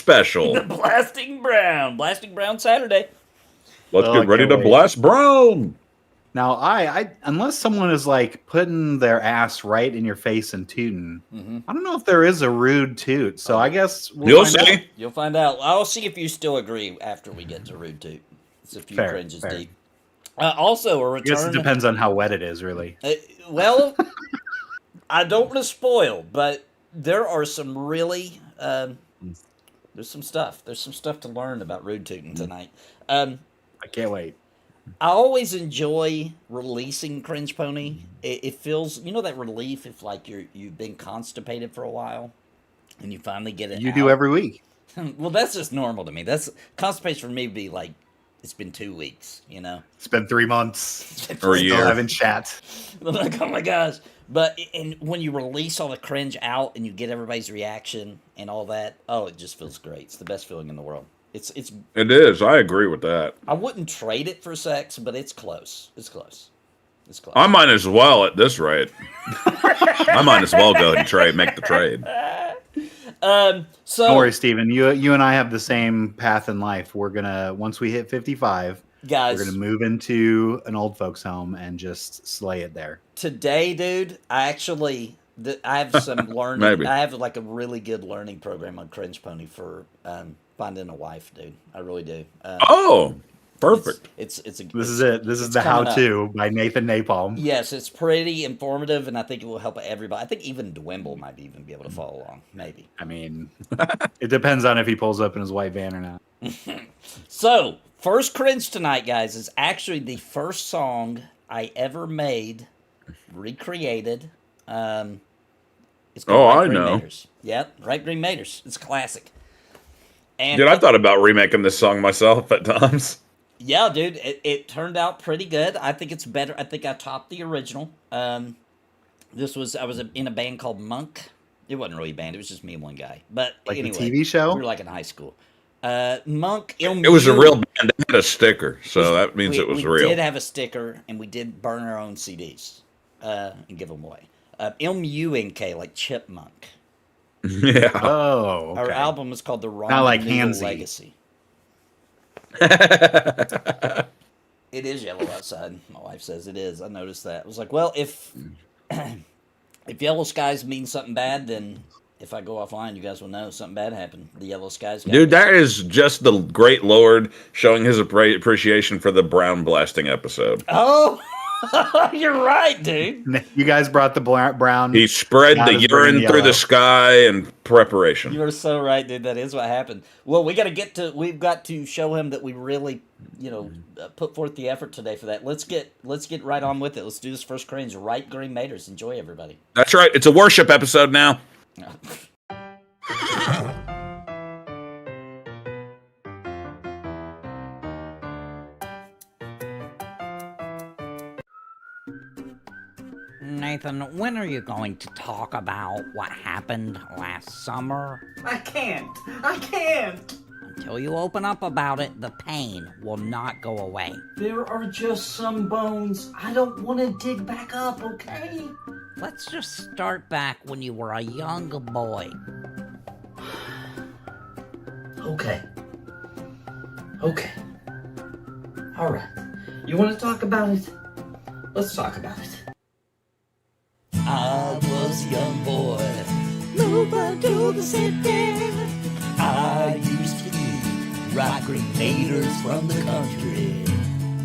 special. The Blasting Brown Saturday. Let's get ready to blast Brown. Now, unless someone is like putting their ass right in your face and tooting, I don't know if there is a rude toot. So I guess you'll see. You'll find out. I'll see if you still agree after we get to rude toot. It's a few cringes deep. Also, a return. I guess it depends on how wet it is, really. Well, I don't want to spoil, but there are some really there's some stuff. There's some stuff to learn about rude tooting tonight. I can't wait. I always enjoy releasing CringePony. It feels, you know, that relief if like you've been constipated for a while and you finally get it. You do every week. Well, that's just normal to me. That's constipation for me would be like it's been 2 weeks, you know. It's been 3 months or a year. Still having chat. I'm like, oh my gosh. But and when you release all the cringe out and you get everybody's reaction and all that, oh, it just feels great. It's the best feeling in the world. It is. I agree with that. I wouldn't trade it for sex, but it's close. It's close. It's close. I might as well at this rate. I might as well go ahead and make the trade. So don't worry, Steven. You and I have the same path in life. We're gonna once we hit 55, guys, we're gonna move into an old folks home and just slay it there. Today, dude, I have some learning. Maybe. I have like a really good learning program on CringePony for finding a wife, dude. I really do. Oh, perfect. This is it. This is the how-to by Nathan NAPALM. Yes, it's pretty informative, and I think it will help everybody. I think even Dwimble might even be able to follow along. Maybe. I mean, it depends on if he pulls up in his white van or not. So, first cringe tonight, guys, is actually the first song I ever made, recreated. It's called I know. Maters. Yep, Right Green Maters. It's a classic. And dude, I thought about remaking this song myself at times. Yeah, dude, it turned out pretty good. I think it's better. I think I topped the original. I was in a band called Monk. It wasn't really a band. It was just me and one guy. But like anyway, the TV show? We were like in high school. Monk. It was a real band. They had a sticker, so that means it was real. We did have a sticker, and we did burn our own CDs and give them away. MUNK, like Chipmunk. Yeah. Oh, okay. Our album is called The Wrong Not like Noodle Hansy. Legacy. It is yellow outside. My wife says it is. I noticed that. I was like, well, if yellow skies mean something bad, then if I go offline, you guys will know something bad happened. The yellow skies. Dude, that is just the great Lord showing his appreciation for the brown blasting episode. Oh, you're right, dude. You guys brought the brown. He spread the urine through the sky in preparation. You are so right, dude. That is what happened. Well, we've got to show him that we really, put forth the effort today for that. Let's get right on with it. Let's do this first cringe. Right Green Maters. Enjoy, everybody. That's right. It's a worship episode now. Nathan, when are you going to talk about what happened last summer? I can't. Until you open up about it, the pain will not go away. There are just some bones. I don't want to dig back up, okay? Let's just start back when you were a young boy. Okay. Alright. You want to talk about it? Let's talk about it. I was a young boy, moving to the city. I used to eat ripe green maters from the country.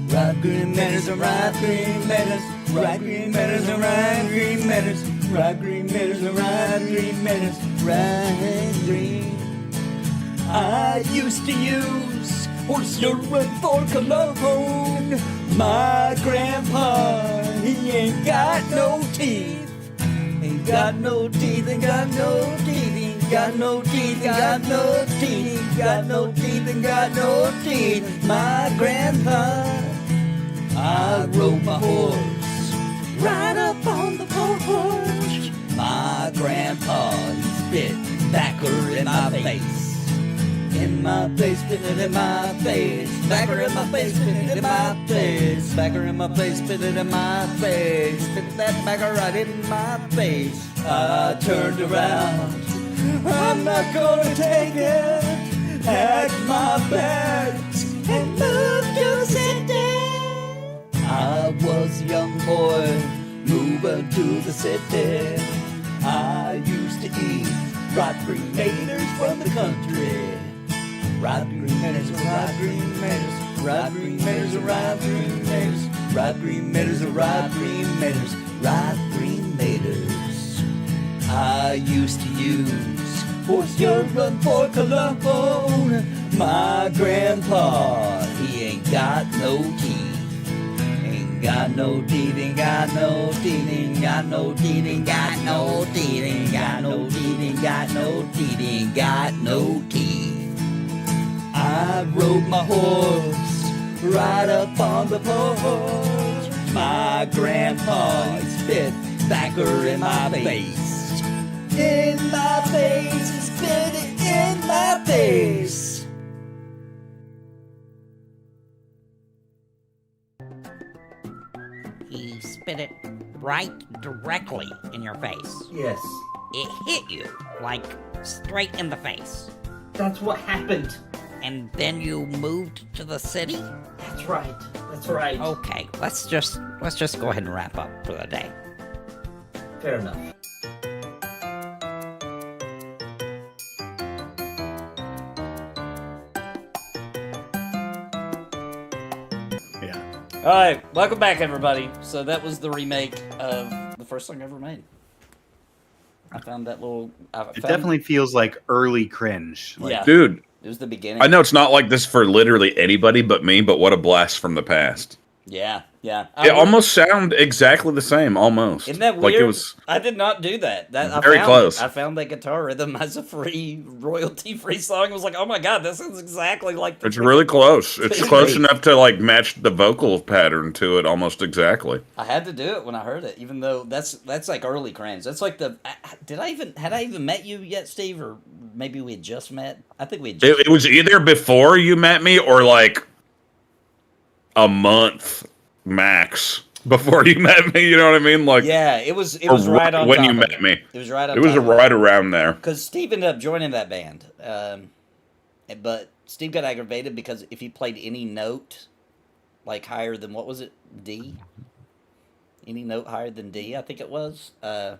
Ripe green maters and ripe green maters. Ripe green maters and ripe green maters. Ripe green maters and ripe green maters. Ripe green. I used to use horse urine for cologne. My grandpa, he ain't got no teeth. Ain't got no teeth, ain't got no teeth, ain't got no teeth, ain't got no teeth, ain't got no teeth, ain't got no teeth. My grandpa, I rode my horse right up on the porch. My grandpa, he spit backer in my face. In my face, spit it in my face. Backer in my face, spit it in my face. Backer in my face, spit it in my face. Spit that backer right in my face. I turned around. I'm not gonna take it. my parents and moved to the city. I was a young boy moving to the city. I used to eat ripe green taters from the country. Ripe green taters, ripe green taters, ripe green taters, ripe green taters, ripe green taters, ripe green taters, ripe green taters. I used to use horse urine for cologne. My grandpa, he ain't got no teeth. Ain't got no teeth, ain't got no teeth, ain't got no teeth, ain't got no teeth, ain't got no teeth, ain't got no teeth, ain't got no teeth. I rode my horse right up on the porch. My grandpa, he spit tobacco in my face. In my face, he spit it in my face. He spit it right directly in your face. Yes, It hit you, like, straight in the face. that's what happened. And then you moved to the city? That's right. That's right. Okay, let's just go ahead and wrap up for the day. Fair enough. Yeah. All right, welcome back, everybody. So that was the remake of the first song ever made. I found that little. It definitely feels like early cringe. Like, Yeah. Dude, It was the beginning. I know it's not like this for literally anybody but me, but what a blast from the past. Yeah, yeah. It almost sound exactly the same, almost. Isn't that weird? Like it was I did not do that. very close. I found that guitar rhythm as a free, royalty-free song. I was like, oh my god, this is exactly like the. it's really close. It's It's close great. enough to like match the vocal pattern to it almost exactly. I had to do it when I heard it, even though that's like early cringe. That's like the. Had I even met you yet, Steve, or maybe we had just met? I think we had. Just It was either before you met me or like a month max before you met me. You know what I mean? Like Yeah, it was or right on when top you of met it. me. It was right on. It was top of right around there. Because Steve ended up joining that band, but Steve got aggravated because if he played any note, like higher than what was it, D? Any note higher than D, I think it was. The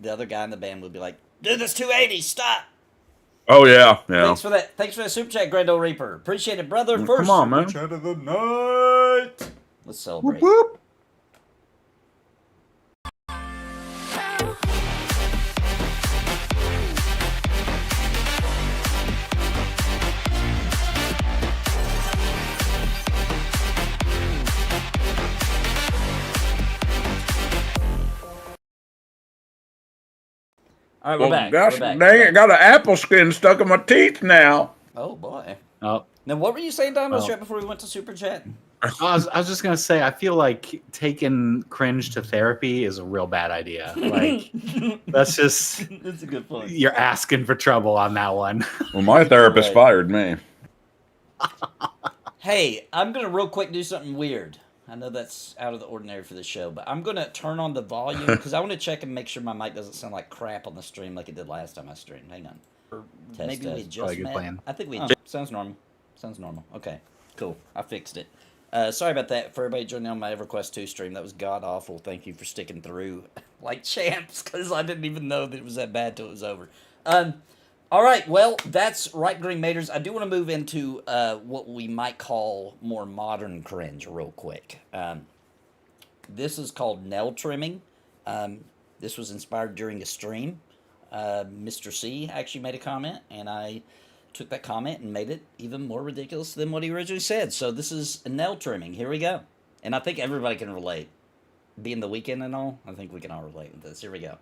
other guy in the band would be like, "Dude, that's 280. Stop." Oh yeah, yeah. Thanks for that. Thanks for that super chat, Grando Reaper. Appreciate it, brother. Well, First come on, man. super chat of the night. Let's celebrate. Whoop. All right, we're back. Gosh, We're back. dang it, got an apple skin stuck in my teeth now. Oh boy. Oh, Now, what were you saying, Dymlos, Oh. right before we went to super chat? I was just gonna say, I feel like taking cringe to therapy is a real bad idea. Like, that's just That's a good point. you're asking for trouble on that one. Well, my therapist Right. fired me. Hey, I'm gonna real quick do something weird. I know that's out of the ordinary for this show, but I'm gonna turn on the volume because I want to check and make sure my mic doesn't sound like crap on the stream like it did last time I streamed. Hang on. Or maybe we test. just Probably a good met. plan. I think we sounds normal. Sounds normal. Okay, cool. I fixed it. Sorry about that for everybody joining on my EverQuest 2 stream. That was god awful. Thank you for sticking through like champs because I didn't even know that it was that bad till it was over. All right, well, that's Ripe Green Maters. I do want to move into what we might call more modern cringe real quick. This is called nail trimming. This was inspired during a stream. Mr. C actually made a comment, and I took that comment and made it even more ridiculous than what he originally said. So this is nail trimming. Here we go. And I think everybody can relate. Being the weekend and all, I think we can all relate with this. Here we go.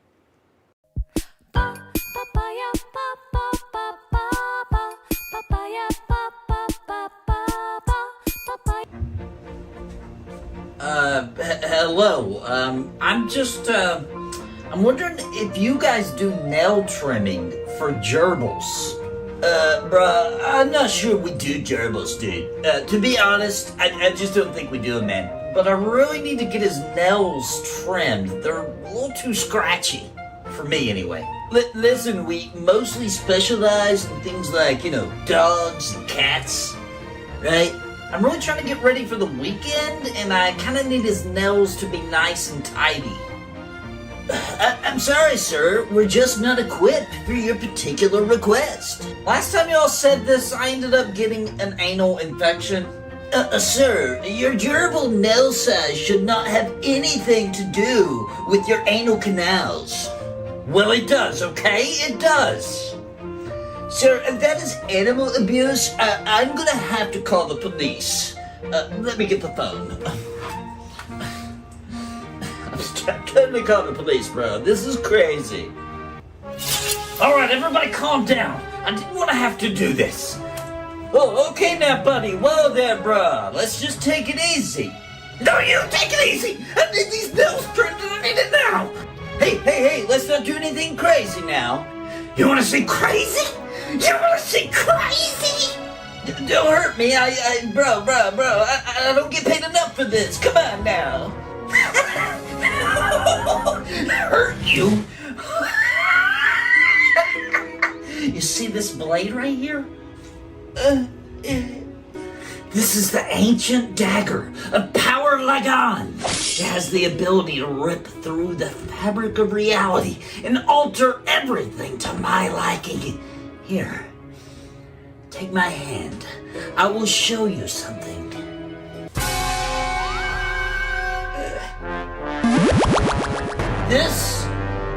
Hello. I'm wondering if you guys do nail trimming for gerbils. Bruh, I'm not sure we do gerbils, dude. To be honest, I just don't think we do them, man. But I really need to get his nails trimmed. They're a little too scratchy. For me, anyway. Listen, we mostly specialize in things like, you know, dogs and cats, right? I'm really trying to get ready for the weekend, and I kind of need his nails to be nice and tidy. I'm sorry, sir. We're just not equipped for your particular request. Last time y'all said this, I ended up getting an anal infection. Sir, your durable nail size should not have anything to do with your anal canals. Well, it does, okay? It does. Sir, if that is animal abuse, I'm gonna have to call the police. Let me get the phone. I'm totally call the police, bro. This is crazy. Alright, everybody calm down. I didn't want to have to do this. Oh, okay now, buddy. Whoa there, bruh. Let's just take it easy. No, you take it easy. I need these nails trimmed and I need it now. Hey, let's not do anything crazy now. You want to see crazy? You want to see crazy? Don't hurt me. Bro. I don't get paid enough for this. Come on now. Hurt you? You see this blade right here? This is the ancient dagger of Power Lagan. It has the ability to rip through the fabric of reality and alter everything to my liking. Here, take my hand. I will show you something. This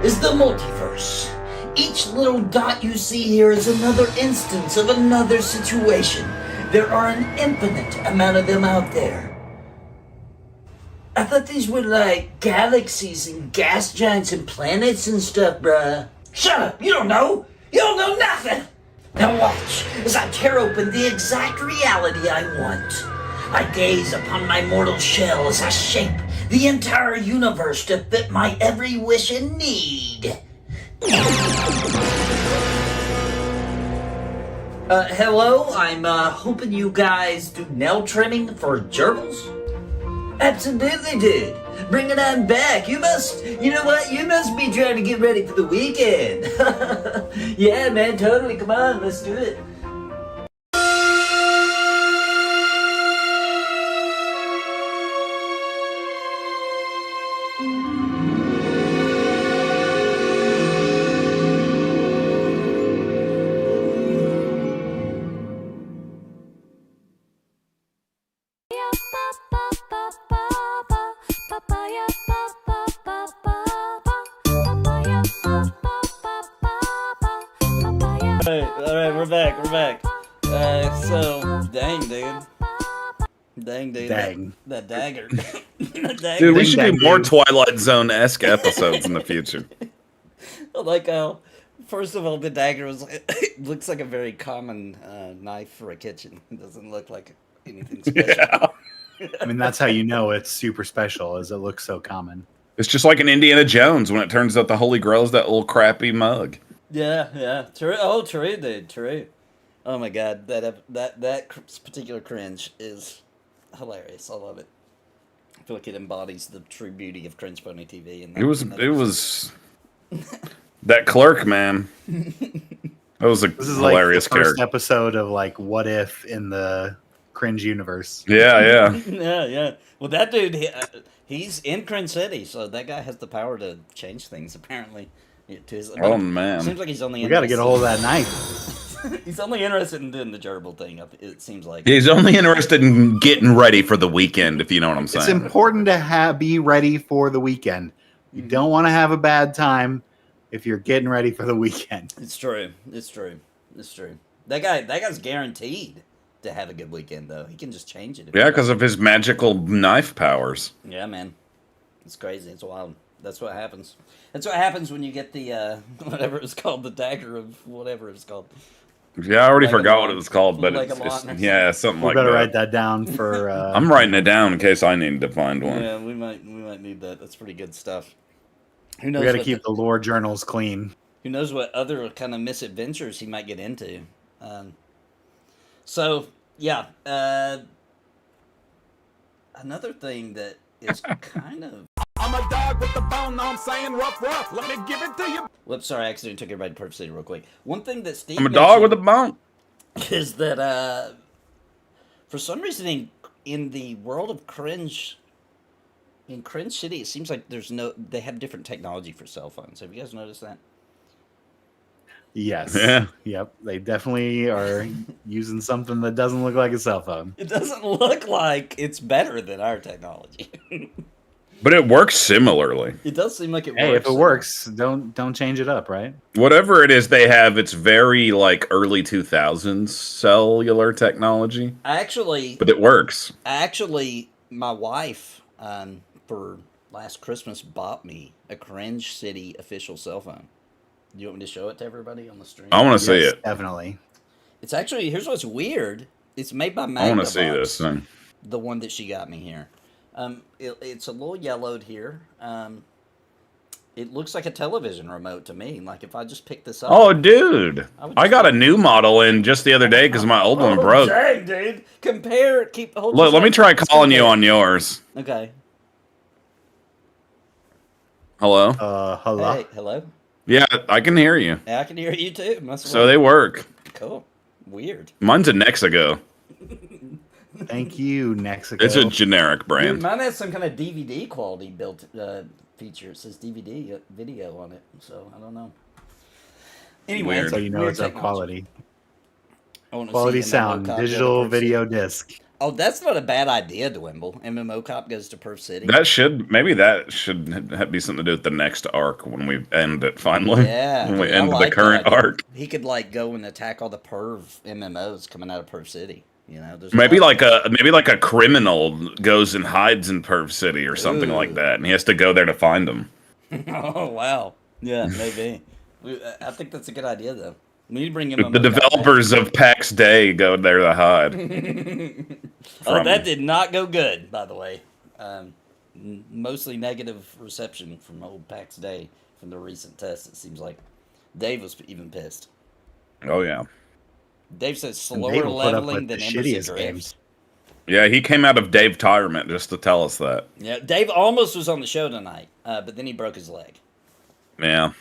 is the multiverse. Each little dot you see here is another instance of another situation. There are an infinite amount of them out there. I thought these were like galaxies and gas giants and planets and stuff, bruh. Shut up! You don't know! You don't know nothing! Now watch as I tear open the exact reality I want. I gaze upon my mortal shell as I shape the entire universe to fit my every wish and need. Hello, I'm hoping you guys do nail trimming for gerbils? Absolutely, dude. Bring it on back. You know what? You must be trying to get ready for the weekend. Yeah, man, totally. Come on, let's do it. Alright, we're back. So, dang, dude. Dang. That dagger. Dude, we should do more Twilight Zone-esque episodes in the future. Like, first of all, the dagger looks like a very common knife for a kitchen. It doesn't look like anything special. Yeah. I mean, that's how you know it's super special, as it looks so common. It's just like in Indiana Jones when it turns out the Holy Grail is that little crappy mug. Yeah. True. Oh, true, dude. True. Oh my God, that particular cringe is hilarious. I love it. I feel like it embodies the true beauty of CringePony TV. And It was that clerk, man. That was a This is hilarious like the first character. episode of like What If in the Cringe universe. Yeah. Yeah. Well, that dude, he's in Cringe City, so that guy has the power to change things, apparently. Oh, man. Seems like he's only We got to get a hold of that knife. He's only interested in doing the gerbil thing, it seems like. He's only interested in getting ready for the weekend, if you know what I'm saying. It's important to be ready for the weekend. You don't want to have a bad time if you're getting ready for the weekend. It's true. That guy's guaranteed to have a good weekend, though. He can just change it. Yeah, because of his magical knife powers. Yeah, man. It's crazy. It's wild. That's what happens. That's what happens when you get the, whatever it's called, the dagger of whatever it's called. Yeah, I already forgot what it was called, but it's yeah, something We like better that. write that down for... I'm writing it down in case I need to find one. Yeah, we might need that. That's pretty good stuff. Who knows? We got to keep the lore journals clean. Who knows what other kind of misadventures he might get into. So, yeah. Another thing that is kind of... I'm a dog with the bone, I'm saying rough, let me give it to you. Whoops, sorry, I accidentally took everybody to Perfect City real quick. One thing that Steve I'm a dog with a mentioned bone. is that for some reason in the world of Cringe, in Cringe City, it seems like they have different technology for cell phones. Have you guys noticed that? Yes. Yeah. Yep. They definitely are using something that doesn't look like a cell phone. It doesn't look like it's better than our technology. But it works similarly. It does seem like it works. Hey, if it works, don't change it up, right? Whatever it is they have, it's very like early 2000s cellular technology. But it works. Actually, my wife, for last Christmas, bought me a Cringe City official cell phone. Do you want me to show it to everybody on the stream? I want to see it. Definitely. It's actually, here's what's weird. It's made by Magnabox. I want to see this thing. The one that she got me here. It's a little yellowed here. It looks like a television remote to me. Like if I just pick this up. Oh, dude. I got a new model in just the other day because my old one broke. Dang, dude. Compare. Look, let me try calling you on yours. Okay. Hello? Hello? Hey, hello? Yeah, I can hear you. Yeah, I can hear you too. So they work. Cool. Weird. Mine's a Nexigo. Thank you, Nexico. It's a generic brand. Dude, mine has some kind of DVD quality built feature. It says DVD video on it, so I don't know. Anyway, Weird. So you know it's up quality. Quality sound, digital video disc. Oh, that's not a bad idea, Dwimble. MMO Cop goes to Perf City. Maybe that should be something to do with the next arc when we end it finally. Yeah. When we dude, end the current arc. He could like go and attack all the perv MMOs coming out of Perf City. You know, maybe like a criminal goes and hides in Perv City or something like that, and he has to go there to find them. Oh wow, yeah, maybe. I think that's a good idea though. We need to bring him. The developers of PAX Day go there to hide. Oh, that did not go good, by the way. Mostly negative reception from old PAX Day from the recent test. It seems like Dave was even pissed. Oh yeah. Dave says slower leveling than Embassy Drift. Yeah, he came out of Dave Tirement just to tell us that. Yeah, Dave almost was on the show tonight, but then he broke his leg. Yeah.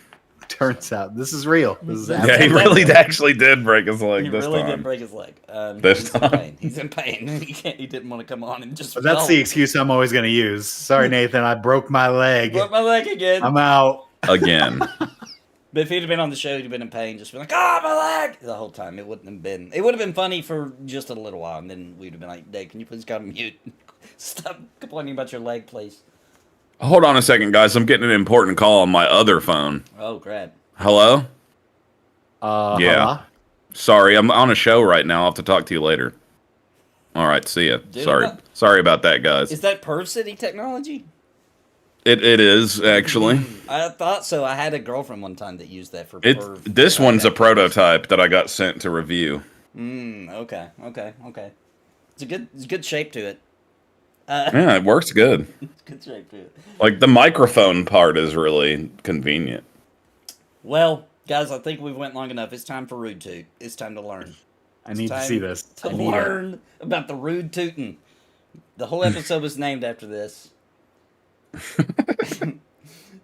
Turns out this is real. This is yeah, he really actually did break his leg this time. He really did break his leg. This time. He's in pain. He didn't want to come on and just. But that's the excuse I'm always going to use. Sorry, Nathan, I broke my leg. Broke my leg again. I'm out. Again. But if he'd have been on the show, he'd have been in pain, just been like, "Ah, my leg!" the whole time. It wouldn't have been. It would have been funny for just a little while, and then we'd have been like, "Dave, can you please go on mute? Stop complaining about your leg, please." Hold on a second, guys. I'm getting an important call on my other phone. Oh, crap. Hello? Yeah. Hello? Sorry, I'm on a show right now. I'll have to talk to you later. All right, see ya. Sorry about that, guys. Is that Perv City technology? It is, actually. I thought so. I had a girlfriend one time that used that for Perv. This one's a prototype that I got sent to review. Okay. It's a good shape to it. Yeah, it works good. Good shape to it. Like, the microphone part is really convenient. Well, guys, I think we went long enough. It's time for Rude Toot. It's time to learn. I need to see this. To learn about the rude tootin'. The whole episode was named after this.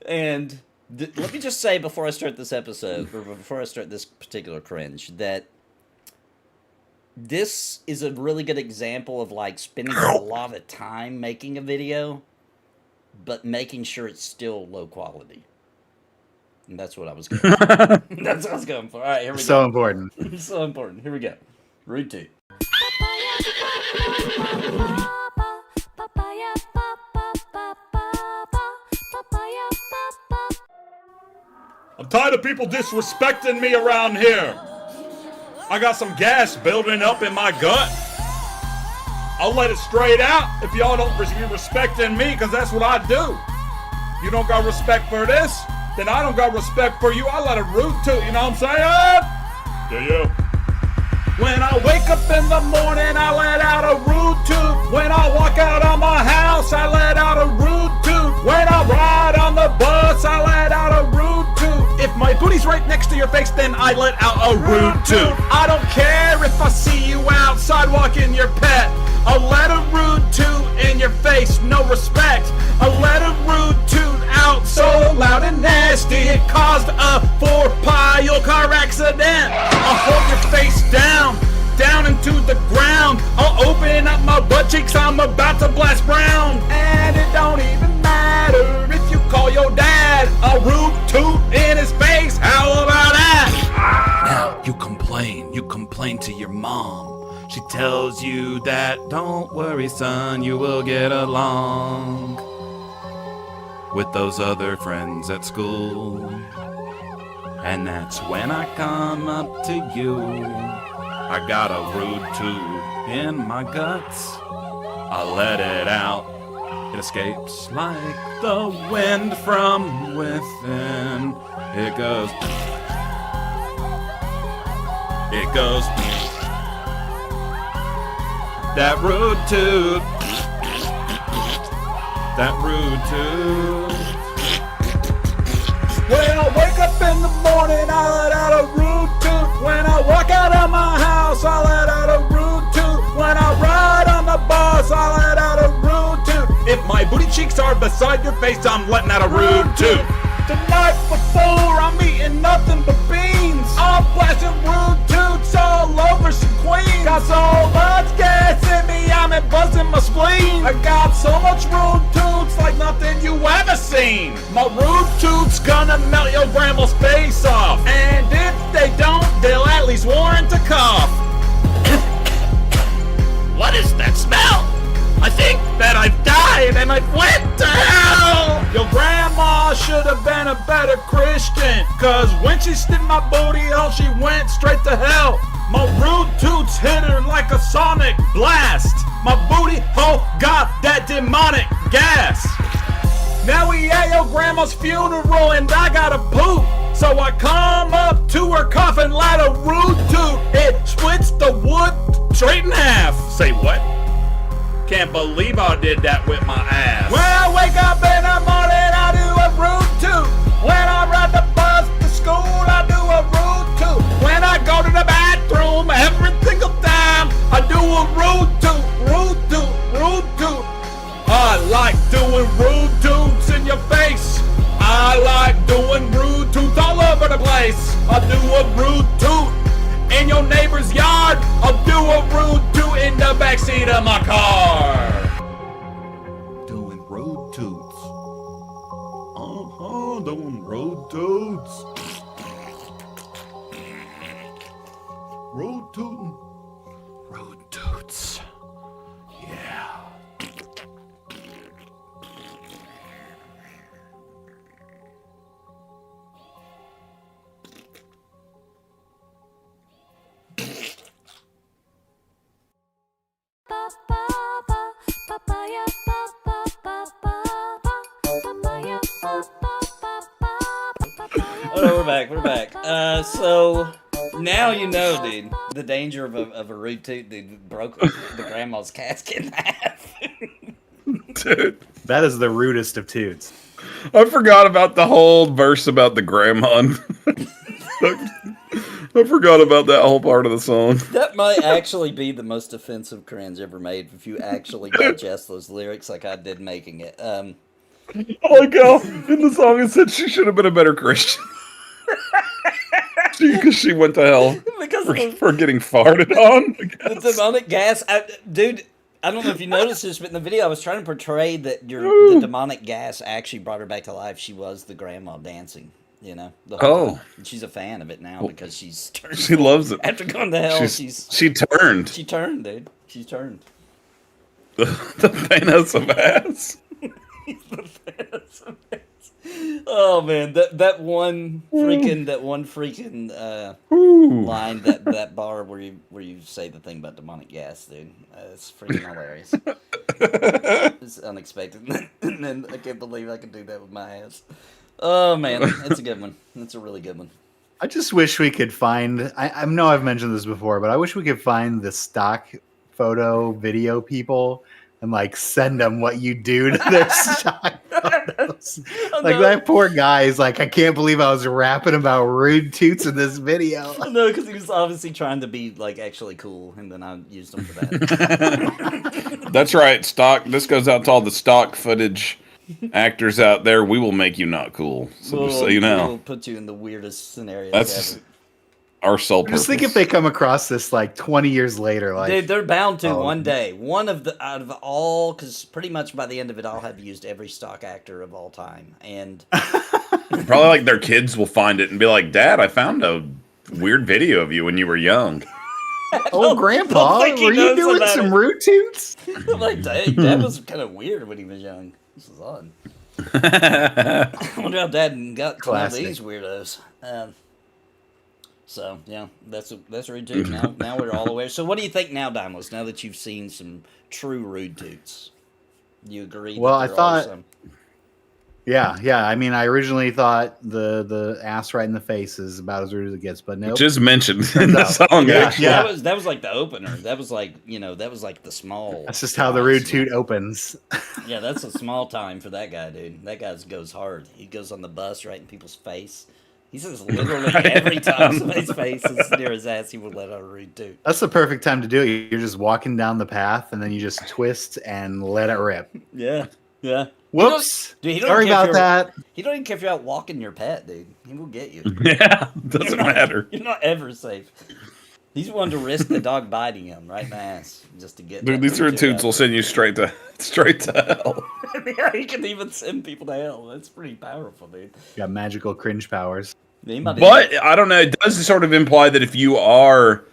And let me just say before I start this episode, or before I start this particular cringe, that this is a really good example of like spending a lot of time making a video, but making sure it's still low quality. And that's what I was going for. That's what I was going for. All right, here we go. So important. So important. Here we go. Rude Toot. I'm tired of people disrespecting me around here. I got some gas building up in my gut. I'll let it straight out if y'all don't be respecting me, because that's what I do. You don't got respect for this, then I don't got respect for you. I let it root to, you know what I'm saying? Yeah. When I wake up in the morning, I let out a rude toot. When I walk out of my house, I let out a rude toot. When I ride on the bus, I let out a rude toot. If my booty's right next to your face, then I let out a rude toot. I don't care if I see you outside walking your pet. I let a rude toot in your face, no respect. I let a rude toot out so loud and nasty, it caused a 4-pile car accident. I'll hold your face down into the ground. I'll open up my butt cheeks, I'm about to blast brown. And it don't even matter if you call your dad a rude toot in his face. How about that? Now you complain to your mom. She tells you that, don't worry son, you will get along with those other friends at school. And that's when I come up to you. I got a rude toot in my guts. I let it out. It escapes like the wind from within. It goes. That rude toot. That rude toot. When I wake up in the morning, I let out a rude toot. When I walk out of my house, I let out a rude toot. When I ride on the bus, I let out a rude toot. If my booty cheeks are beside your face, I'm letting out a rude toot. The night before, I'm eating nothing but beans. I'm blasting rude toots all over some queens. Got so much gas in me, I'm buzzing my spleen. I got so much rude toots like nothing you ever seen. My rude toot's gonna melt your grandma's face off. And if they don't, they'll at least warrant a cough. What is that smell? I think that I've died and I've went to hell. Your grandma should have been a better Christian, cause when she stiffed my booty hole, she went straight to hell. My rude toots hit her like a sonic blast. My booty hole got that demonic gas. Now we at your grandma's funeral and I gotta poop. So I come up to her coffin, light a rude toot. It splits the wood straight in half. Say what? Can't believe I did that with my ass. When I wake up in the morning, I do a rude toot. When I ride the bus to school, I do a rude toot. When I go to the bathroom, every single time, I do a rude toot, rude toot, rude toot. I like doing rude toots in your face. I like doing rude toots all over the place. I do a rude toot in your neighbor's yard. I'll do a rude toot in the backseat of my car. Doing road toots. Doing road toots. Road tootin'. Road toots. Yeah. Oh, we're back. So now you know, dude, the danger of a rude toot, dude, broke the grandma's casket in half. Dude, That is the rudest of toots. I forgot about the whole verse about the grandma. I forgot about that whole part of the song. That might actually be the most offensive cringe ever made if you actually digest those lyrics like I did making it. I like how in the song it said she should have been a better Christian. Because she went to hell for getting farted on. The demonic gas, dude. I don't know if you noticed this, but in the video I was trying to portray that the demonic gas actually brought her back to life. She was the grandma dancing, you know. The whole time. And she's a fan of it now because she's turned. She loves it. After going to hell, she turned. She turned, dude. She turned. The Thanos of ass. The Thanos of ass. Oh man, that one freaking line, that bar where you say the thing about demonic gas, dude. It's freaking hilarious. It's unexpected, and then I can't believe I can do that with my ass. Oh man, it's a good one. It's a really good one. I just wish we could find. I know I've mentioned this before, but I wish we could find the stock photo video people and like send them what you do to their stock. Like that poor guy is like, I can't believe I was rapping about rude toots in this video. No, because he was obviously trying to be like actually cool, and then I used him for that. That's right. This goes out to all the stock footage actors out there. We will make you not cool. So just so you know, we'll put you in the weirdest scenarios that's ever. Our sole purpose. Just think if they come across this like 20 years later, like Dude, they're bound to one day. One of the out of all, because pretty much by the end of it, I'll have used every stock actor of all time, and probably like their kids will find it and be like, "Dad, I found a weird video of you when you were young." Oh, Grandpa, were you doing some rude toots? Like, Dad was kind of weird when he was young. This is odd. I wonder how Dad got to know these weirdos. So yeah, that's rude toots. Now we're all aware. So what do you think now, Dymlos? Now that you've seen some true rude toots, you agree? Well, that I there thought. are some? Yeah. I mean, I originally thought the ass right in the face is about as rude as it gets, but no. Just mentioned in the song. Yeah. That was like the opener. That was like the small. That's just how the rude toot opens. Yeah, that's a small time for that guy, dude. That guy goes hard. He goes on the bus right in people's face. He says literally every time somebody's face is near his ass, he will let out a rude toot. That's the perfect time to do it. You're just walking down the path, and then you just twist and let it rip. Yeah. Whoops. Dude, Sorry about that. He don't even care if you're out walking your pet, dude. He will get you. Yeah, doesn't matter. You're not ever safe. He's willing to risk the dog biting him right in the ass just to get. Dude, these rude toots will send you straight to hell. Yeah, he can even send people to hell. That's pretty powerful, dude. Got magical cringe powers. But I don't know. It does sort of imply that if you are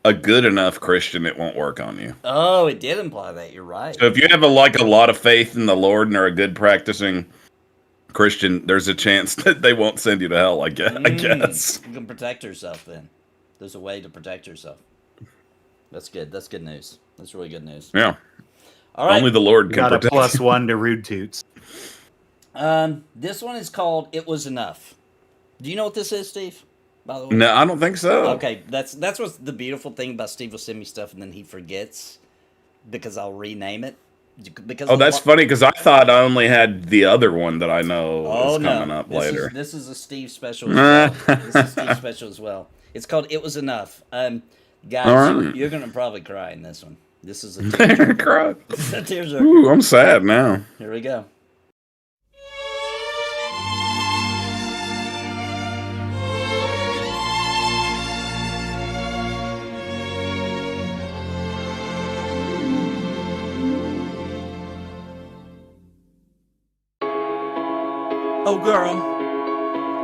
a good enough Christian, it won't work on you. Oh, it did imply that. You're right. So if you have a lot of faith in the Lord and are a good practicing Christian, there's a chance that they won't send you to hell. I guess. You can protect yourself then. There's a way to protect yourself. That's good. That's good news. That's really good news. Yeah. All right. Only the Lord can got protect. a +1 to rude toots. This one is called "It Was Enough." Do you know what this is, Steve? By the way, No, I don't think so. Okay, that's what's the beautiful thing about Steve will send me stuff and then he forgets because I'll rename it. Because that's funny because I thought I only had the other one that I know is coming up later. This is a Steve special. As well. This is Steve special as well. It's called "It Was Enough." Guys, you're gonna probably cry in this one. This is a cry. tearjerker. Ooh, I'm sad now. Here we go. Oh girl,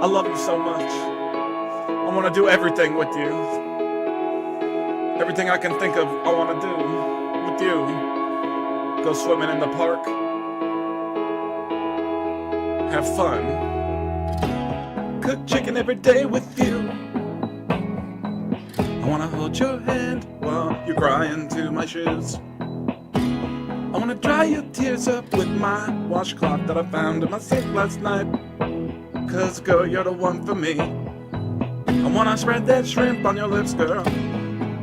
I love you so much. I want to do everything with you. Everything I can think of, I want to do with you. Go swimming in the park. Have fun. Cook chicken every day with you. I want to hold your hand while you're crying to my shoes. I wanna dry your tears up with my washcloth that I found in my sink last night. 'Cause girl, you're the one for me. I wanna spread that shrimp on your lips, girl.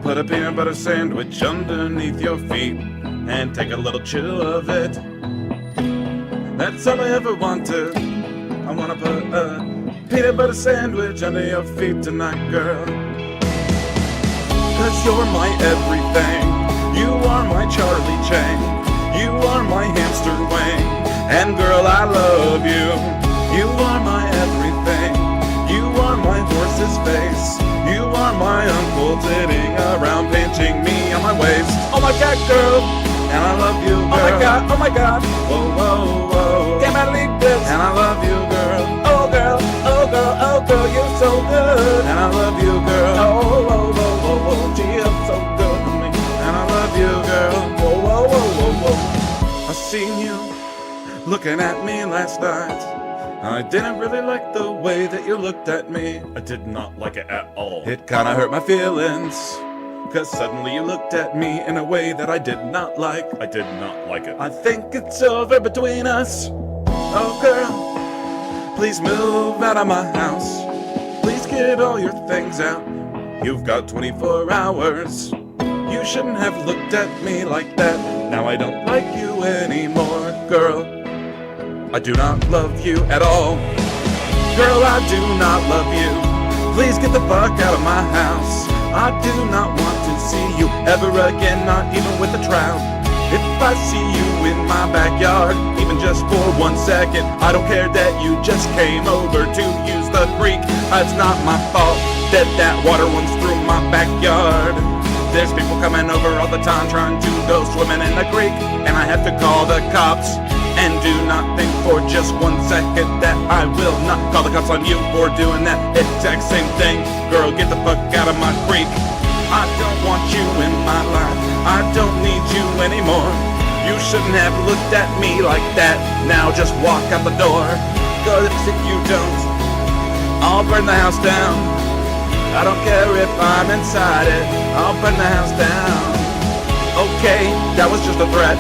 Put a peanut butter sandwich underneath your feet and take a little chill of it. That's all I ever wanted. I wanna put a peanut butter sandwich under your feet tonight, girl. 'Cause you're my everything. You are my Charlie Chain. You are my hamster wing, and girl, I love you. You are my everything. You are my horse's face. You are my uncle sitting around pinching me on my waist. Oh my God, girl, and I love you, girl. Oh my God, whoa, whoa, whoa. Can't believe this, and I love you, girl. Oh girl, oh girl, oh girl, you're so good, and I love you, girl. Oh, whoa, whoa, whoa, whoa, gee, you're so good to me, and I love you, girl. Whoa, whoa, whoa, whoa, whoa. I seen you looking at me last night. I didn't really like the way that you looked at me. I did not like it at all. It kinda hurt my feelings, 'cause suddenly you looked at me in a way that I did not like. I did not like it. I think it's over between us. Oh girl, please move out of my house. Please get all your things out. You've got 24 hours. You shouldn't have looked at me like that. Now I don't like you anymore, girl. I do not love you at all. Girl, I do not love you. Please get the fuck out of my house. I do not want to see you ever again, not even with a trout. If I see you in my backyard, even just for 1 second, I don't care that you just came over to use the creek. It's not my fault that that water runs through my backyard. There's people coming over all the time trying to go swimming in the creek, and I have to call the cops. And do not think for just 1 second that I will not call the cops on you for doing that exact same thing. Girl, get the fuck out of my creek. I don't want you in my life. I don't need you anymore. You shouldn't have looked at me like that. Now just walk out the door. Cause if you don't, I'll burn the house down. I don't care if I'm inside it. I'll burn the house down. Okay, that was just a threat.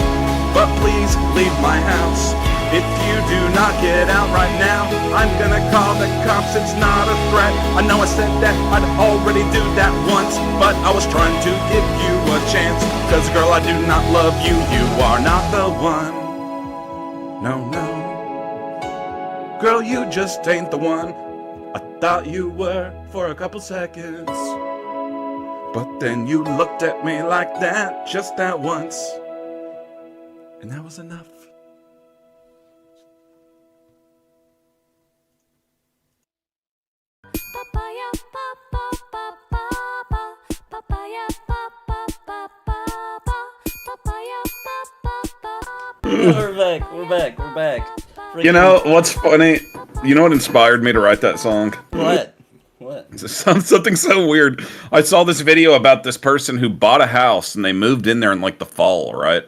But please leave my house. If you do not get out right now, I'm gonna call the cops. It's not a threat. I know I said that I'd already do that once, but I was trying to give you a chance. Cause girl, I do not love you. You are not the one. No, no. Girl, you just ain't the one. I thought you were for a couple seconds, but then you looked at me like that, just that once. And that was enough. We're back. You know what's funny? You know what inspired me to write that song? What? It sounds something so weird. I saw this video about this person who bought a house and they moved in there in like the fall, right?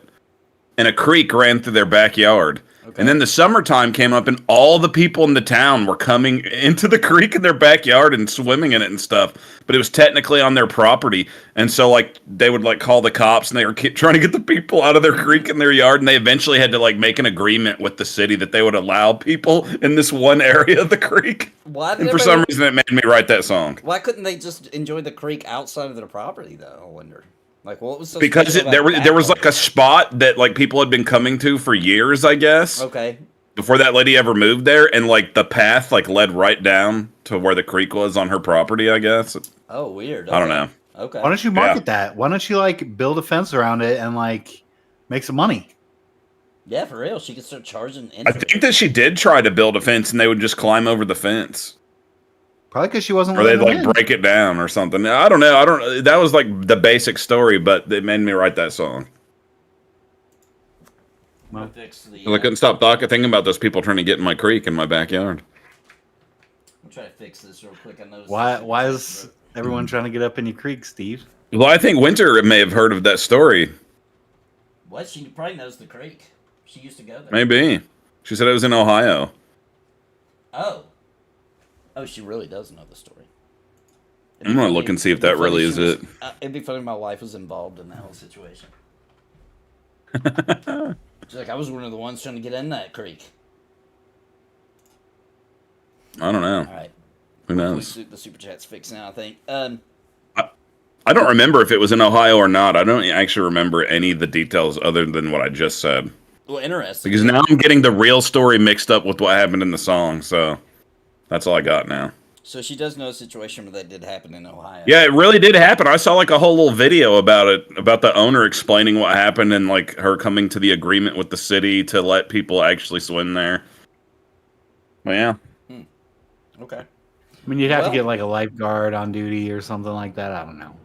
And a creek ran through their backyard. Okay. And then the summertime came up and all the people in the town were coming into the creek in their backyard and swimming in it and stuff. But it was technically on their property. And so like they would like call the cops and they were trying to get the people out of their creek in their yard. And they eventually had to like make an agreement with the city that they would allow people in this one area of the creek. And for some reason it made me write that song. Why couldn't they just enjoy the creek outside of their property though, I wonder? Like, what was so because there was like a spot that like people had been coming to for years, I guess. Okay. Before that lady ever moved there, and like the path like led right down to where the creek was on her property, I guess. Oh, weird. Okay. I don't know. Okay. Why don't you market that? Why don't you like build a fence around it and like make some money? Yeah, for real. She could start charging I think that she did try to build a fence, and they would just climb over the fence. Probably because she wasn't. Or they'd like break it down or something. I don't know. That was like the basic story, but it made me write that song. I couldn't stop thinking about those people trying to get in my creek in my backyard. I'm trying to fix this real quick. I know. Why is everyone trying to get up in your creek, Steve? Well, I think Winter may have heard of that story. What? She probably knows the creek. She used to go there. Maybe. She said it was in Ohio. Oh, she really does know the story. I'm gonna look and see if that really is it. It'd be funny if my wife was involved in that whole situation. She's like, I was one of the ones trying to get in that creek. I don't know. All right. Who knows? The super chat's fixed now, I think. I don't remember if it was in Ohio or not. I don't actually remember any of the details other than what I just said. Well, interesting. Because now I'm getting the real story mixed up with what happened in the song, so that's all I got now. So she does know a situation where that did happen in Ohio. Yeah, it really did happen. I saw like a whole little video about it, about the owner explaining what happened and like her coming to the agreement with the city to let people actually swim there. Well, yeah. Okay. I mean, you'd have to get like a lifeguard on duty or something like that. I don't know.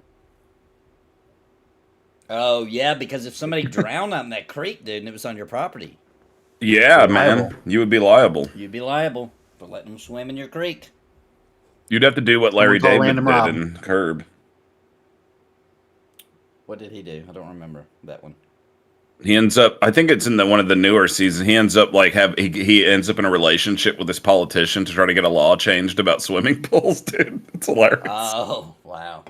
Oh, yeah, because if somebody drowned on that creek, dude, and it was on your property. Yeah, man. You would be liable. You'd be liable for letting them swim in your creek. You'd have to do what Larry David did in Curb. What did he do? I don't remember that one. He ends up, I think it's in one of the newer seasons. He ends up like he ends up in a relationship with this politician to try to get a law changed about swimming pools, dude. It's hilarious. Oh, wow.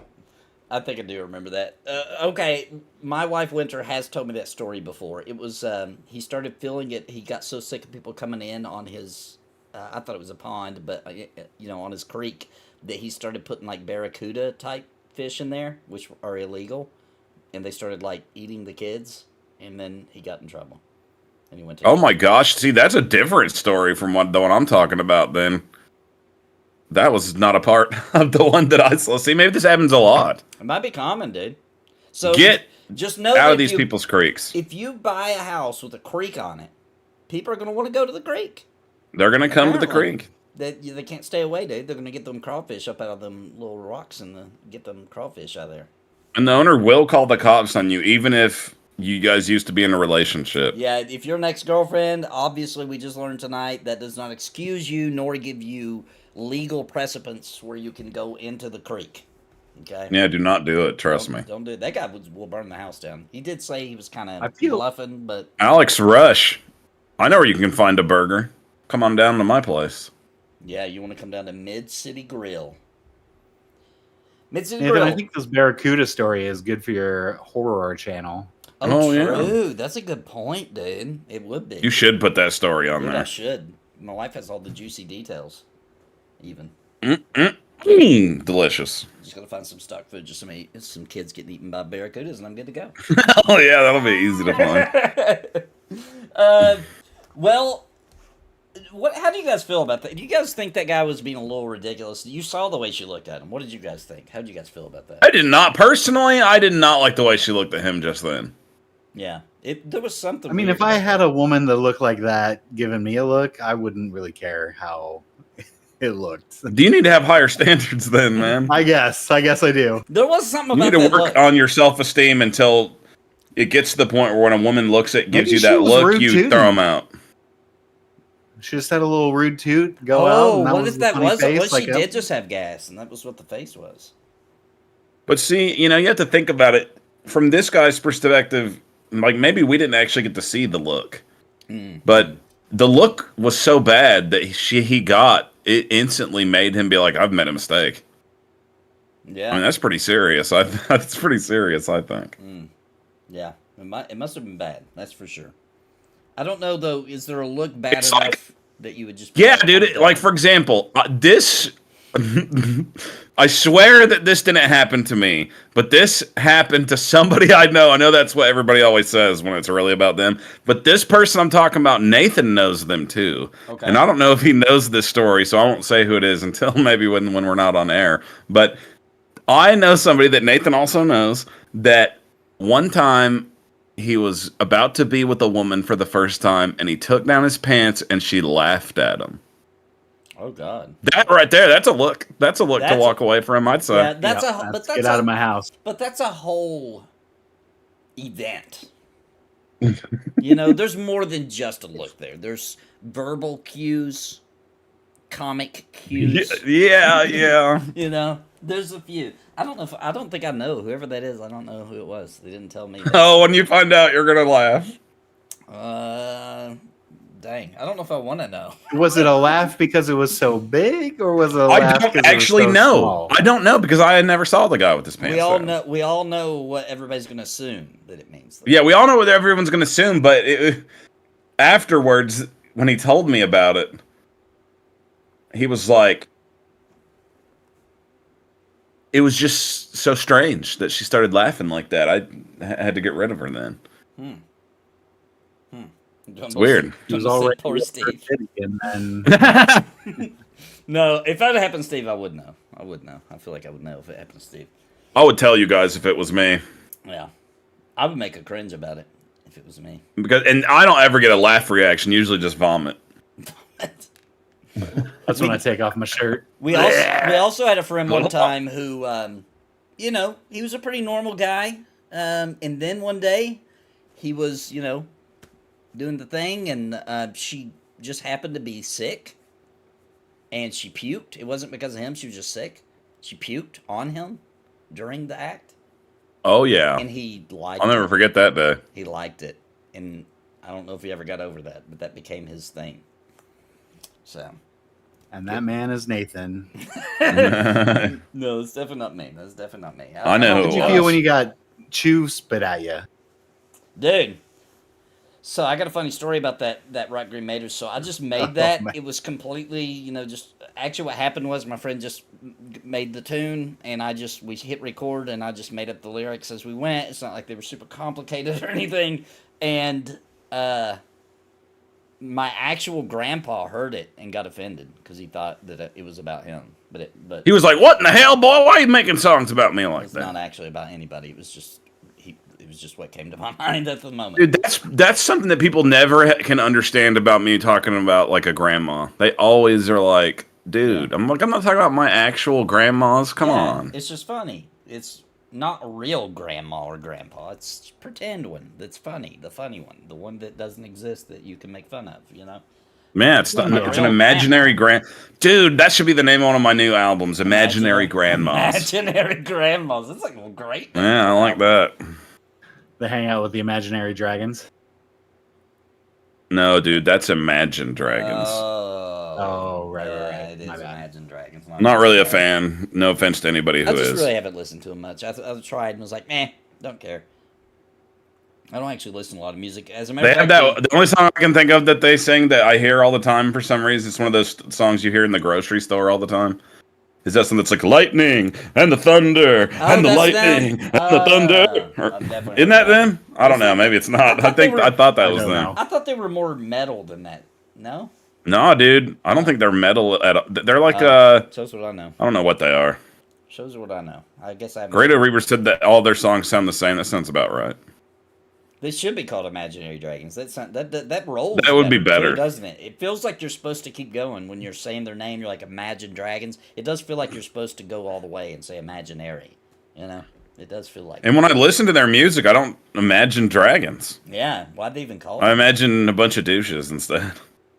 I think I do remember that. Okay, my wife Winter has told me that story before. It was he started feeling it. He got so sick of people coming in on his. I thought it was a pond, but on his creek, that he started putting like barracuda type fish in there, which are illegal, and they started like eating the kids, and then he got in trouble. And he went to Oh my gosh! See, that's a different story from the one I'm talking about. Then that was not a part of the one that I saw. See, maybe this happens a lot. It might be common, dude. So Get just know out that of these people's creeks. If you buy a house with a creek on it, people are going to want to go to the creek. They're gonna come to the Apparently. creek. They can't stay away, dude. They're going to get them crawfish up out of them little rocks and get them crawfish out of there. And the owner will call the cops on you, even if you guys used to be in a relationship. Yeah, if you're an ex-girlfriend, obviously we just learned tonight that does not excuse you nor give you legal precedence where you can go into the creek. Okay? Yeah, do not do it. Trust me. Don't do it. That guy will burn the house down. He did say he was kind I of feel- bluffing, but Alex Rush. I know where you can find a burger. Come on down to my place. yeah, you want to come down to Mid-City Grill. Mid-City Nathan, Grill. I think this Barracuda story is good for your horror channel. Oh, yeah. true. That's a good point, dude. It would be. You should put that story on Dude, I there. should. My wife has all the juicy details. Even. Delicious. Just gotta find some stock footage of some kids getting eaten by barracudas, and I'm good to go. Oh yeah, that'll be easy to find. Well, how do you guys feel about that? Do you guys think that guy was being a little ridiculous? You saw the way she looked at him. What did you guys think? How did you guys feel about that? I did not personally. I did not like the way she looked at him just then. Yeah, there was something. I mean, weird if I about had that. a woman that looked like that giving me a look, I wouldn't really care how it looked. Do you need to have higher standards then, man? I guess I do. There was something You about need to that work look. on your self-esteem until it gets to the point where when a woman looks at gives Maybe you she that was look, rude you too. throw them out. She just had a little rude toot go out. And What if a that funny was? face, What like she did just have gas, and that was what the face was. But see, you have to think about it from this guy's perspective. Like maybe we didn't actually get to see the look, but the look was so bad that he got it instantly made him be like, "I've made a mistake." Yeah. I mean, that's pretty serious. That's pretty serious, I think. Yeah, it must have been bad. That's for sure. I don't know though. Is there a look bad It's enough like- that you would just? be Yeah, like, dude. I'm done? Like for example, this. I swear that this didn't happen to me, but this happened to somebody I know. I know that's what everybody always says when it's really about them. But this person I'm talking about, Nathan knows them too. Okay. And I don't know if he knows this story, so I won't say who it is until maybe when we're not on air. But I know somebody that Nathan also knows that one time he was about to be with a woman for the first time and he took down his pants and she laughed at him. Oh God. That right there, that's a look. That's a look That's to walk away from, I'd say. Yeah, that's Yeah, but let's that's get out of my house. But that's a whole event. There's more than just a look there. There's verbal cues, comic cues. Yeah. There's a few. I don't think I know whoever that is. I don't know who it was. They didn't tell me. Oh, when you find out, you're gonna laugh. Dang. I don't know if I want to know. Was it a laugh because it was so big, or was it a I laugh don't because it was actually so know. small? I don't know because I never saw the guy with his pants down. We all know what everybody's gonna assume that it means. Though. Yeah, we all know what everyone's gonna assume, but afterwards, when he told me about it, he was like, it was just so strange that she started laughing like that. I had to get rid of her then. It's weird. He was already Poor Steve. and then No, if that had happened to Steve, I would know. I feel like I would know if it happened to Steve. I would tell you guys if it was me. Yeah. I would make a cringe about it if it was me. And I don't ever get a laugh reaction, usually just vomit. that's when I take off my shirt. We also had a friend one time who, he was a pretty normal guy. And then one day, he was, doing the thing, and she just happened to be sick. And she puked. It wasn't because of him. She was just sick. She puked on him during the act. Oh, yeah. And he liked I'll never it. forget that day. He liked it. And I don't know if he ever got over that, but that became his thing. So. And that man is Nathan. No, it's definitely not me. That's definitely not me. I know How who did it you was. feel when you got chew spit at you? Dude. So I got a funny story about that Rock Green Maters. So I just made that. man. It was completely, just actually what happened was my friend just made the tune, and we hit record, and I just made up the lyrics as we went. It's not like they were super complicated or anything. And my actual grandpa heard it and got offended because he thought that it was about him. But He was like, "What in the hell, boy? Why are you making songs about me like it's that?" not actually about anybody. It was just what came to my mind at the moment. Dude, that's something that people never can understand about me talking about like a grandma. They always are like, "Dude, I'm not talking about my actual grandmas. Come on." It's just funny. It's not a real grandma or grandpa. It's a pretend one that's funny, the funny one, the one that doesn't exist that you can make fun of. You know. Man, it's an imaginary Dude, that should be the name of one of my new albums, Imaginary Grandmas. Imaginary Grandmas. That's like a great name. Yeah, I like that. They hang out with the imaginary dragons. No, dude, that's Imagine Dragons. Oh, right. It is My bad. Imagine Dragons. Not really a fan. No offense to anybody who I just is. really haven't listened to them much. I tried and was like, don't care. I don't actually listen to a lot of music. As a matter They of have fact, that. The only song I can think of that they sing that I hear all the time for some reason. It's one of those songs you hear in the grocery store all the time. Is that something that's like lightning and the thunder and the lightning and the thunder? Isn't that them? I don't know. Maybe it's not. I thought that was them. I thought they were more metal than that. No? No, dude. I don't think they're metal at all. They're like Shows what I know. I don't know what they are. Shows what I know. I guess I haven't. Grado Reaver said that all their songs sound the same. That sounds about right. They should be called Imaginary Dragons. That rolls. That would be better, too, doesn't it? It feels like you're supposed to keep going when you're saying their name. You're like Imagine Dragons. It does feel like you're supposed to go all the way and say Imaginary. You know, it does feel like. And when I listen to their music, I don't imagine dragons. Yeah, why'd they even call it? I imagine a bunch of douches instead.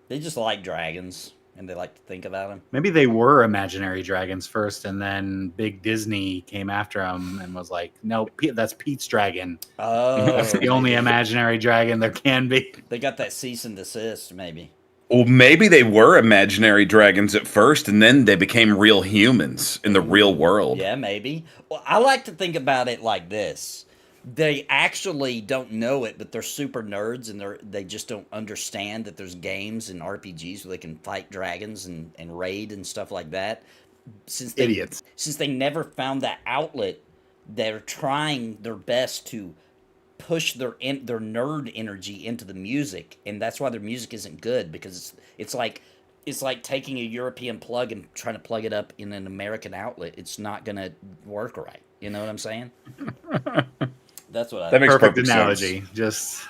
They just like dragons, and they like to think about them. Maybe they were imaginary dragons first, and then Big Disney came after them and was like, "No, that's Pete's dragon. Oh, That's the only imaginary dragon there can be." They got that cease and desist, maybe. Well, maybe they were imaginary dragons at first, and then they became real humans in the real world. Yeah, maybe. Well, I like to think about it like this. They actually don't know it, but they're super nerds, and they just don't understand that there's games and RPGs where they can fight dragons and raid and stuff like that. Since they never found that outlet, they're trying their best to push their nerd energy into the music, and that's why their music isn't good, because it's like taking a European plug and trying to plug it up in an American outlet. It's not gonna work right. You know what I'm saying? That's what I. That makes Perfect perfect analogy. sense. Just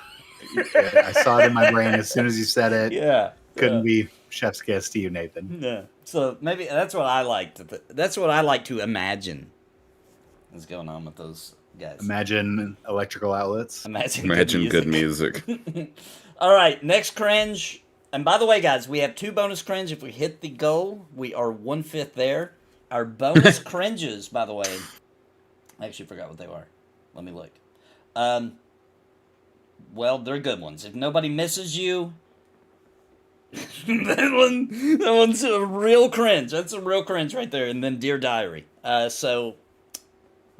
I saw it in my brain as soon as you said it. Yeah. Couldn't be chef's kiss to you, Nathan. Yeah. So maybe that's what I like to. That's what I like to imagine. What's going on with those guys? Imagine electrical outlets. Imagine good music. All right, next cringe. And by the way, guys, we have 2 bonus cringe. If we hit the goal, we are 1/5 there. Our bonus cringes, by the way, I actually forgot what they were. Let me look. Well, they're good ones. If nobody misses you, that one's a real cringe. That's a real cringe right there. And then Dear Diary. So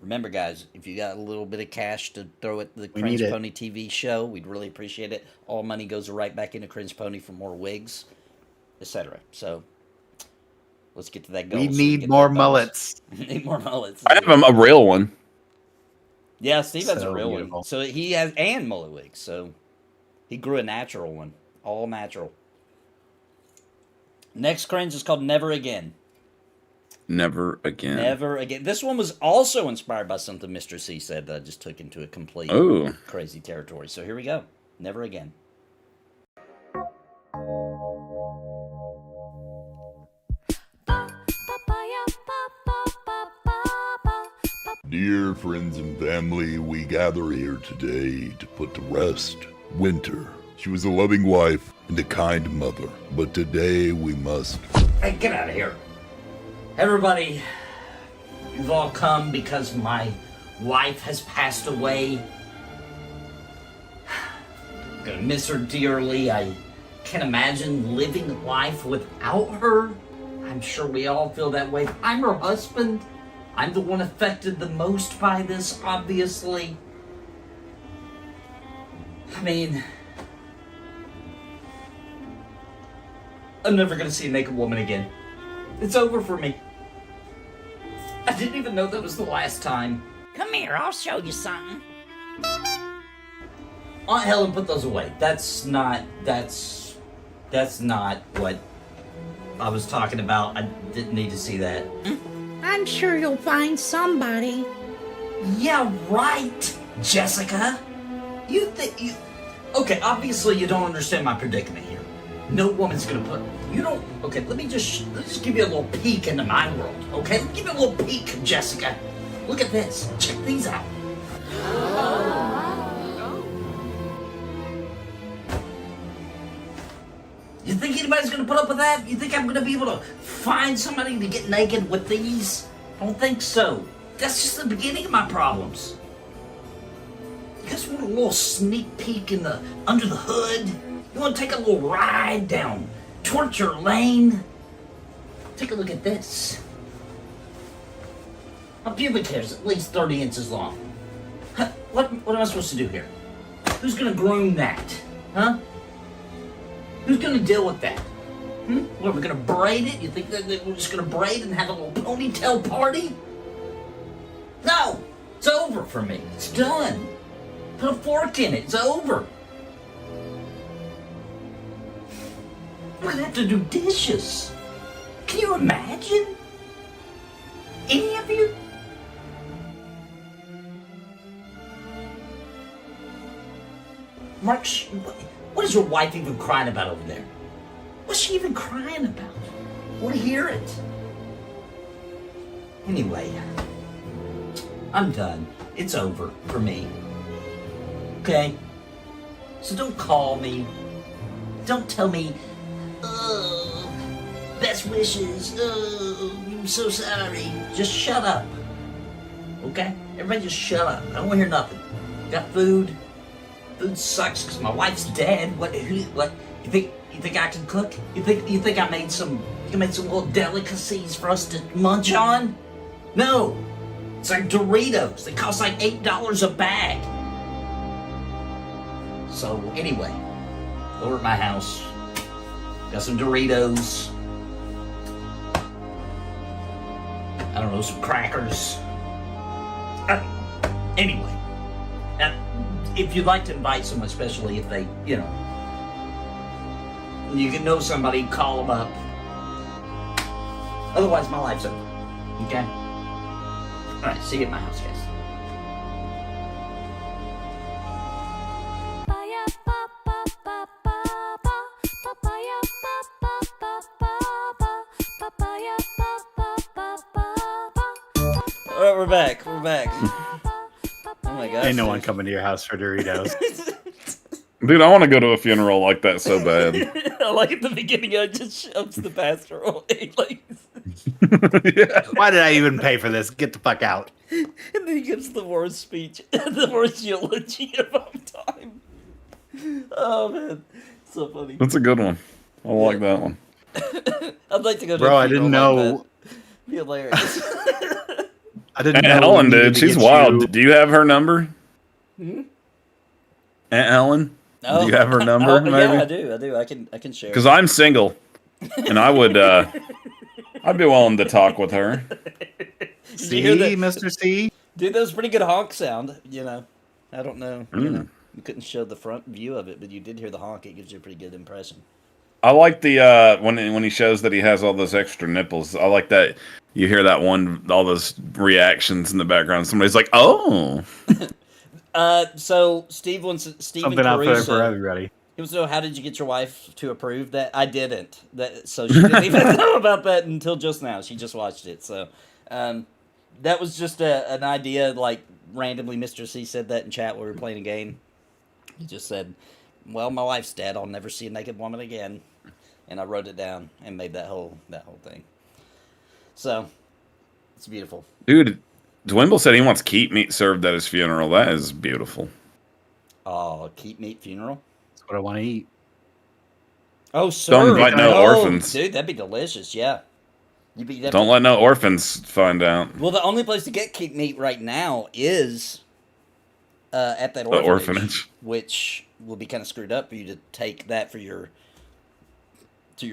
remember, guys, if you got a little bit of cash to throw at the CringePony TV show, we'd really appreciate it. All money goes right back into CringePony for more wigs, etc. So let's get to that goal. We need more mullets. We need more mullets. I have a real one. Yeah, Steve has a So real beautiful. one. So he has, and mullet wigs. So he grew a natural one. All natural. Next cringe is called Never Again. Never again. Never again. This one was also inspired by something Mr. C said that I just took into a complete crazy territory. So here we go. Never again. Dear friends and family, we gather here today to put to rest Winter. She was a loving wife and a kind mother, but today we must... Hey, get out of here. Everybody, you've all come because my wife has passed away. I'm gonna miss her dearly. I can't imagine living life without her. I'm sure we all feel that way. I'm her husband. I'm the one affected the most by this, obviously. I mean, I'm never gonna see a naked woman again. It's over for me. I didn't even know that was the last time. Come here, I'll show you something. Aunt Helen, put those away. That's not what I was talking about. I didn't need to see that. I'm sure you'll find somebody. Yeah, right, Jessica. You think you... Okay, obviously you don't understand my predicament here. No woman's gonna put... You don't... Okay, let me just give you a little peek into my world, okay? Let me give you a little peek, Jessica. Look at this. Check these out. You think anybody's gonna put up with that? You think I'm gonna be able to find somebody to get naked with these? I don't think so. That's just the beginning of my problems. You guys want a little sneak peek in the under the hood? You want to take a little ride down Torture Lane? Take a look at this. My pubic hair is at least 30 inches long. Huh, what am I supposed to do here? Who's gonna groom that? Huh? Who's gonna deal with that? What, are we gonna braid it? You think that we're just gonna braid and have a little ponytail party? No! It's over for me. It's done. Put a fork in it. It's over. I'm gonna have to do dishes. Can you imagine? Any of you? Mark, what is your wife even crying about over there? What's she even crying about? I want to hear it. Anyway, I'm done. It's over for me. Okay? So don't call me. Don't tell me, oh, best wishes, oh, I'm so sorry. Just shut up. Okay? Everybody just shut up. I don't want to hear nothing. Got food? Food sucks because my wife's dead. What? You think I can cook? You think I made some little delicacies for us to munch on? No. It's like Doritos. They cost like $8 a bag. So anyway, over at my house, got some Doritos. I don't know, some crackers. Anyway, if you'd like to invite someone, especially if they, you can know somebody, call them up. Otherwise, my life's over. Okay? Alright, see you at my house, guys. Alright, we're back. Oh my gosh. Ain't no one coming to your house for Doritos. Dude, I want to go to a funeral like that so bad. I like at the beginning, I just shoves the pastoral. Yeah. Why did I even pay for this? Get the fuck out. And then he gives the worst speech, the worst eulogy of all time. Oh man, so funny. That's a good one. I like that one. I'd like to go to Bro, a I didn't funeral know. like that. Be hilarious. I didn't Aunt know. Ellen, we needed dude, to she's get wild. you- Do you have her number? Aunt Ellen? Do you have her number, maybe? Yeah, I do. I can share. Because I'm single, and I would, I'd be willing to talk with her. See, hear that? Mr. C? Dude, that was a pretty good honk sound, I don't know, you couldn't show the front view of it, but you did hear the honk. It gives you a pretty good impression. I like the, when he shows that he has all those extra nipples. I like that you hear that one, all those reactions in the background. Somebody's like, oh. So Steve wants Steven Something out there Caruso. for everybody. He wants to know, how did you get your wife to approve that? I didn't. So she didn't even know about that until just now. She just watched it. So that was just an idea, like randomly Mr. C said that in chat while we were playing a game. He just said, well, my wife's dead. I'll never see a naked woman again. And I wrote it down and made that whole thing. So it's beautiful. Dude, Dwimble said he wants keep meat served at his funeral. That is beautiful. Oh, keep meat funeral? That's what I want to eat. Oh, sir. Don't invite no orphans. Dude, that'd be delicious, yeah. Don't let no orphans find out. Well, the only place to get keep meat right now is at that orphanage, which will be kind of screwed up for you to take that for your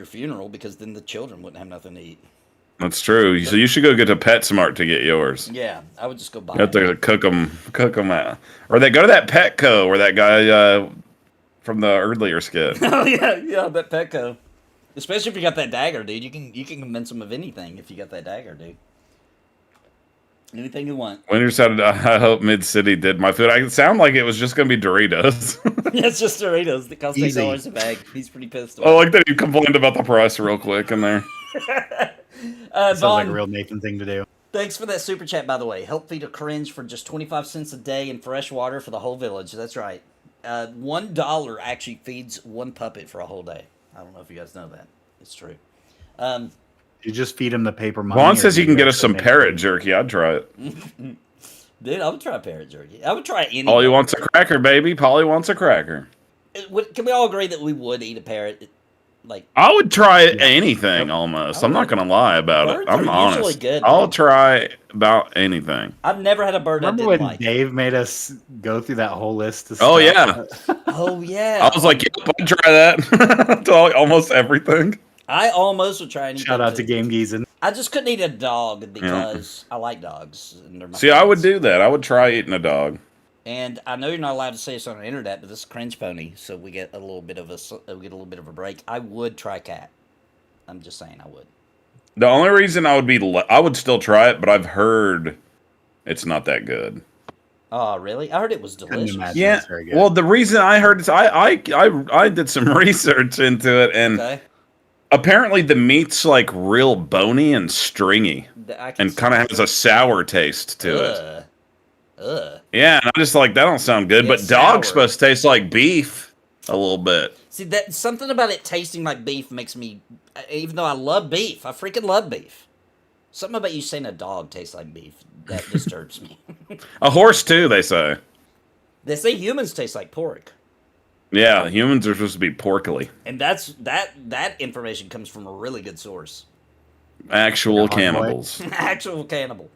funeral, because then the children wouldn't have nothing to eat. That's true. So you should go get to PetSmart to get yours. Yeah, I would just go buy You have to cook them out. Or they go to that Petco where that guy from the earlier skit. Oh yeah, that Petco. Especially if you got that dagger, dude. You can convince him of anything if you got that dagger, dude. Anything you want. Winter said, I hope Mid City did my food. I sound like it was just gonna be Doritos. Yeah, it's just Doritos. That cost $8 a bag. He's pretty pissed off. Oh, like that you complained about the price real quick in there. Sounds like a real Nathan thing to do. Thanks for that super chat, by the way. Help feed a Cringe for just 25 cents a day and fresh water for the whole village. That's right. $1 actually feeds one puppet for a whole day. I don't know if you guys know that. It's true. You just feed him the paper money. Vaughn says you can get us some parrot jerky. I'd try it. Dude, I would try parrot jerky. I would try anything. Polly wants a cracker, baby. Polly wants a cracker. Can we all agree that we would eat a parrot? Like, I would try anything almost. I'm not gonna lie about it. I'm honest. Good, I'll try about anything. I've never had a bird Remember I when didn't like. Dave made us go through that whole list of Oh stuff? yeah. Oh yeah. I was like, yep, I'd try that. To almost everything. I almost would try anything. Shout out to Game Geezin. I just couldn't eat a dog because I like dogs. And they're my See, I would friends. do that. I would try eating a dog. And I know you're not allowed to say this on the internet, but this is CringePony, so we get a little bit of a break. I would try cat. I'm just saying I would. The only reason I would still try it, but I've heard it's not that good. Oh, really? I heard it was delicious. Yeah. Well, the reason I heard is I did some research into it, and apparently the meat's like real bony and stringy, and kind of has a sour taste to it. Yeah, and I'm just like, that don't sound good. Yeah, But dog's supposed to taste like beef a little bit. See, that something about it tasting like beef makes me, even though I love beef, I freaking love beef. Something about you saying a dog tastes like beef, that disturbs me. A horse too, they say. They say humans taste like pork. Yeah, humans are supposed to be porkly. And that information comes from a really good source. Actual cannibals. Actual cannibal.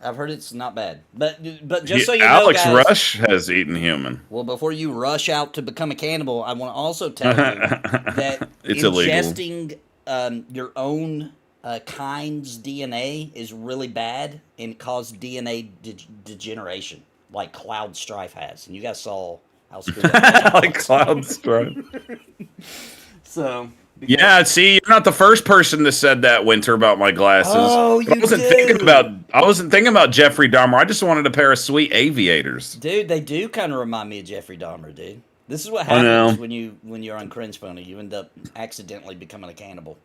I've heard it's not bad. But just so you know, Alex guys, Rush has eaten human. Well, before you rush out to become a cannibal, I want to also tell you that It's ingesting your own kind's DNA is really bad and cause DNA degeneration, like Cloud Strife has. And you guys saw how screwed up like Cloud Strife. So... Yeah, see, you're not the first person that said that, Winter, about my glasses. Oh, I wasn't thinking about Jeffrey Dahmer. I just wanted a pair of sweet aviators. Dude, they do kind of remind me of Jeffrey Dahmer, dude. This is what happens when you're on CringePony. You end up accidentally becoming a cannibal.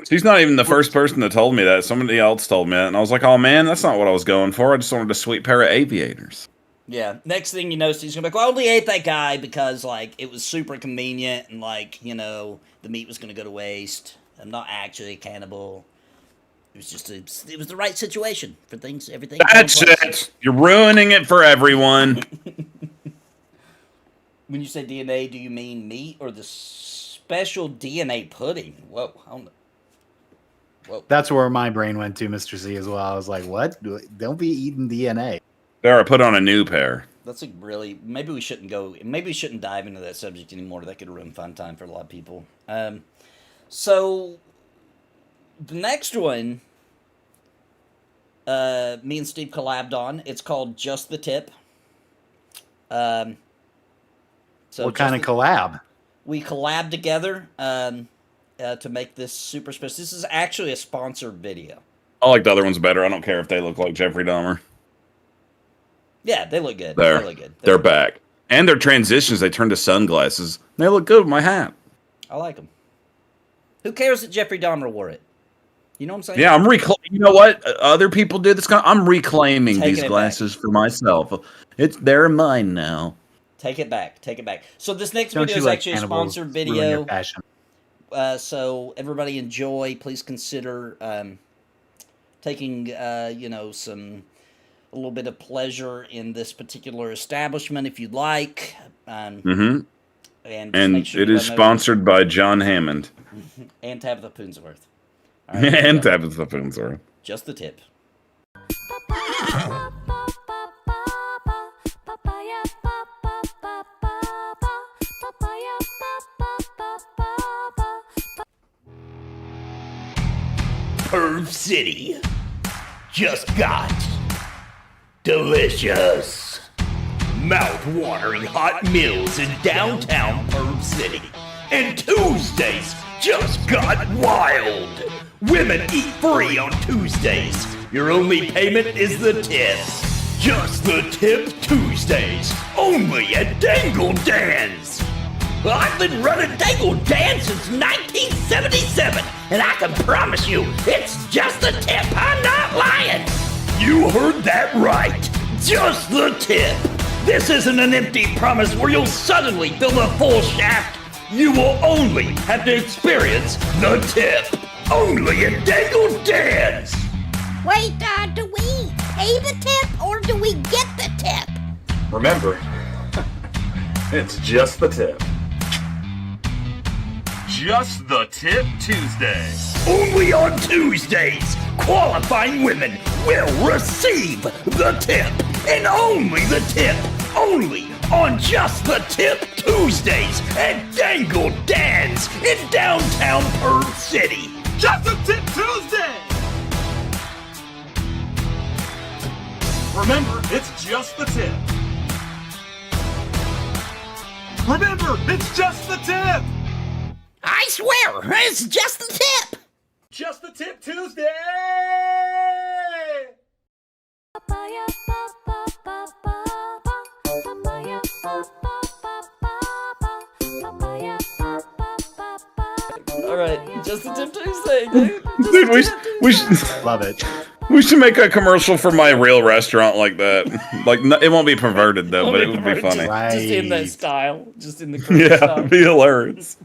She's not even the first person that told me that. Somebody else told me that, and I was like, oh man, that's not what I was going for. I just wanted a sweet pair of aviators. Yeah. Next thing you know, Steve's gonna be like, well, I only ate that guy because, like, it was super convenient and, like, you know, the meat was gonna go to waste. I'm not actually a cannibal. It was just it was the right situation for everything. That's it. You're ruining it for everyone. When you say DNA, do you mean meat or the special DNA pudding? Whoa. I don't know. Whoa. That's where my brain went to, Mr. C, as well. I was like, what? Don't be eating DNA. There, I put on a new pair. That's maybe we shouldn't dive into that subject anymore. That could ruin fun time for a lot of people. So the next one, me and Steve collabed on. It's called Just the Tip. So what kind of collab? We collabed together to make this super special. This is actually a sponsored video. I like the other ones better. I don't care if they look like Jeffrey Dahmer. Yeah, they look good. They look good. They're back. And their transitions, they turn to sunglasses. They look good with my hat. I like them. Who cares that Jeffrey Dahmer wore it? You know what I'm saying? Yeah, you know what? Other people do this. I'm reclaiming Taking these it glasses for myself. They're mine now. Take it back. Take it back. So this next video is actually a sponsored video. So everybody enjoy. Please consider taking, a little bit of pleasure in this particular establishment if you'd like. And make sure it is sponsored by John Hammond. And Tabitha Poonsworth. Right, and Tabitha Poonsworth. Just the tip. Perv City just got delicious. mouth-watering hot meals in downtown Perm City. And Tuesdays just got wild. Women eat free on Tuesdays. Your only payment is the tip. Just the Tip Tuesdays, only at Dangle Dan's. I've been running Dangle Dan since 1977, and I can promise you, it's just the tip. I'm not lying. You heard that right. Just the tip. This isn't an empty promise where you'll suddenly fill the full shaft. You will only have to experience the tip. Only at Dangle Dan's. Wait, do we pay the tip or do we get the tip? Remember, it's just the tip. Just the Tip Tuesday. Only on Tuesdays, qualifying women will receive the tip. And only the tip. Only on Just the Tip Tuesdays at Dangle Dan's in downtown Perm City. Just a Tip Tuesday! Remember, it's just the tip. Remember, it's just the tip! I swear, it's just the tip. Just the Tip Tuesday! All right, just the Tip Tuesday, dude. Dude, we should Love it. we should make a commercial for my real restaurant like that. Like it won't be perverted though, but it would be funny. Just in that Right. style, just in the Cringe Yeah, style. it'd be hilarious.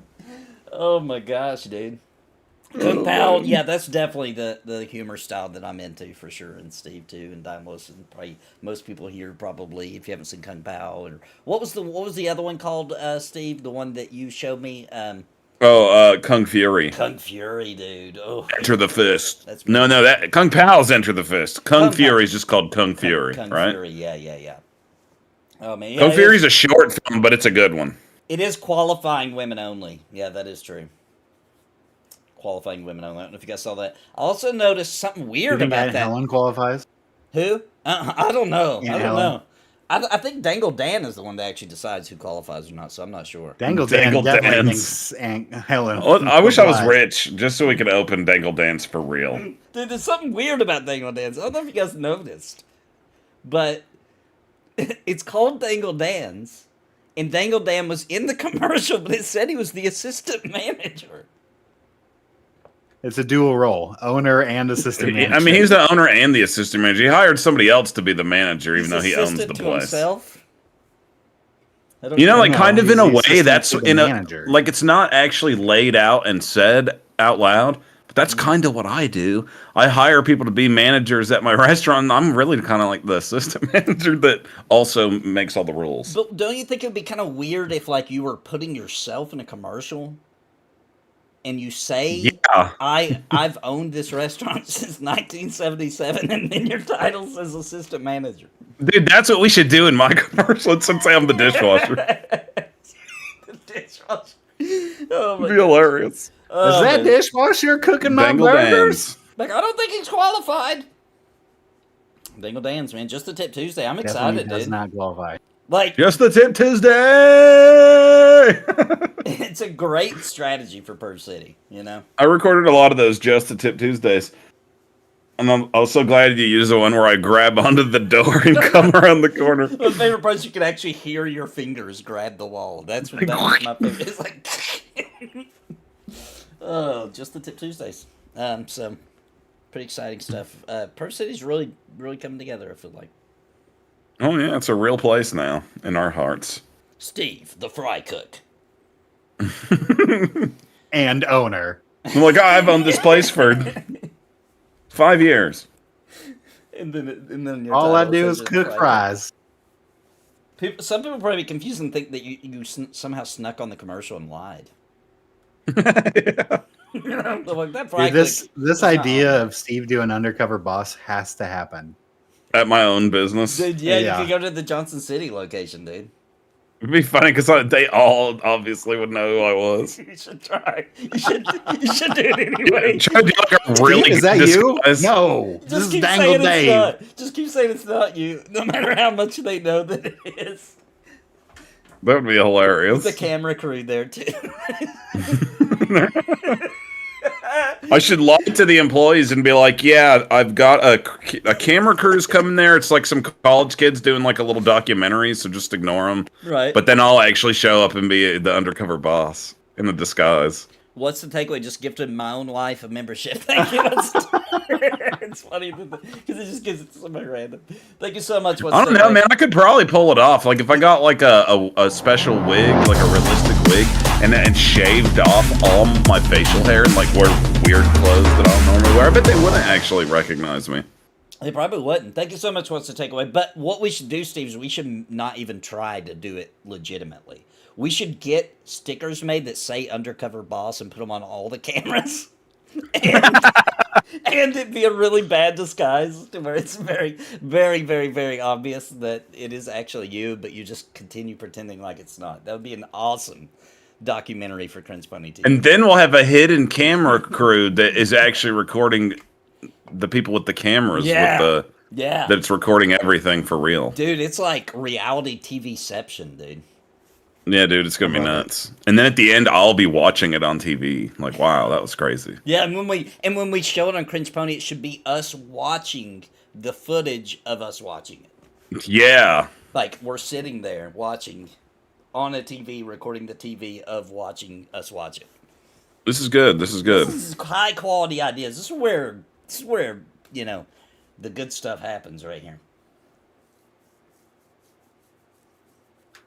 Oh my gosh, dude. Cook Pal, yeah, that's definitely the humor style that I'm into for sure, and Steve too, and Dymlos, and probably most people here probably, if you haven't seen Kung Pao, or what was the other one called, Steve? The one that you showed me, Kung Fury. Kung Fury, dude. Oh, Enter the Fist. That's No, that Kung Pao's Enter the Fist. Kung Kung Fury Pao. is just called Kung Fury, Kung right? Fury, yeah. Oh man, yeah, Kung it Fury's is- a short film, but it's a good one. It is qualifying women only. Yeah, that is true. Qualifying women only. I don't know if you guys saw that. I also noticed something You weird think about Aunt that. Helen qualifies? Who? I don't know. Aunt I don't Helen. know. I think Dangle Dan is the one that actually decides who qualifies or not, so I'm not sure. Dangle Dangle Dan definitely Dan's. thinks Aunt Helen. Well, I wish I was applies. rich, just so we could open Dangle Dance for real. Dude, there's something weird about Dangle Dan's. I don't know if you guys noticed, but it's called Dangle Dan's, and Dangle Dan was in the commercial, but it said he was the assistant manager. It's a dual role, owner and assistant manager. I mean, he's the owner and the assistant manager. He hired somebody else to be the manager, even He's though he owns the assistant to place. himself. I don't You know, know. like No, kind of he's in a the way, assistant that's to the in a manager. like it's not actually laid out and said out loud, but that's kind of what I do. I hire people to be managers at my restaurant. And I'm really kind of like the assistant manager that also makes all the rules. But don't you think it would be kind of weird if, like, you were putting yourself in a commercial and you say, Yeah. I've owned this restaurant since 1977, and then your title says assistant manager. Dude, that's what we should do in my commercial. It's since I'm the dishwasher. The dishwasher. Oh It'd my be hilarious. Is Oh, that man. dishwasher cooking my Dangle burgers? Dan's. Like, I don't think he's qualified. Dangle Dan's, man. Just the Tip Tuesday. I'm Definitely excited, does dude. not qualify. Like, Just the Tip Tuesday. it's a great strategy for Per City, you know? I recorded a lot of those Just the Tip Tuesdays. And I was so glad you used the one where I grab onto the door and come around the corner. My favorite part is you can actually hear your fingers grab the wall. That was my favorite. It's like, oh, Just the Tip Tuesdays. So pretty exciting stuff. Per City's really coming together, I feel like. Oh yeah, it's a real place now in our hearts. Steve, the fry cook. And owner. I'm like, I've owned this place for 5 years. And then your All I title do says is it's cook fry fries. Some people probably be confused and think that you somehow snuck on the commercial and lied. Yeah. You know, they're like, that fry Dude, this cook is not idea on of Steve doing undercover boss has to happen. At my own business. there. Dude, yeah, Yeah. you could go to the Johnson City location, dude. It'd be funny because they all obviously would know who I was. You should try. You should do it anyway. Try to do like a really Steve, is that disguise. you? No, this is Dangle Dave. Just keep saying it's not you, no matter how much they know that it is. That would be hilarious. The camera crew there too. I should lie to the employees and be like, yeah, I've got a camera crew's coming there. It's like some college kids doing like a little documentary, so just ignore them. Right. But then I'll actually show up and be the undercover boss in the disguise. What's the takeaway? Just gifted my own wife a membership. Thank you. It's funny because it just gives it to somebody random. Thank you so much. I don't know, man. I could probably pull it off. Like if I got like a special wig, like a realistic wig, and shaved off all my facial hair and like wear weird clothes that I don't normally wear, I bet they wouldn't actually recognize me. They probably wouldn't. Thank you so much. What's the takeaway? But what we should do, Steve, is we should not even try to do it legitimately. We should get stickers made that say undercover boss and put them on all the cameras. And it'd be a really bad disguise to where it's very, very, very, very obvious that it is actually you, but you just continue pretending like it's not. That would be an awesome documentary for CringePony TV. And then we'll have a hidden camera crew that is actually recording the people with the cameras. Yeah. That's recording everything for real. Dude, it's like reality TVception, dude. Yeah, dude, it's gonna be nuts. And then at the end, I'll be watching it on TV. Like, wow, that was crazy. Yeah, and when we show it on CringePony, it should be us watching the footage of us watching it. Yeah. Like we're sitting there watching on a TV, recording the TV of watching us watch it. This is good. This is good. This is high quality ideas. This is where you know the good stuff happens right here.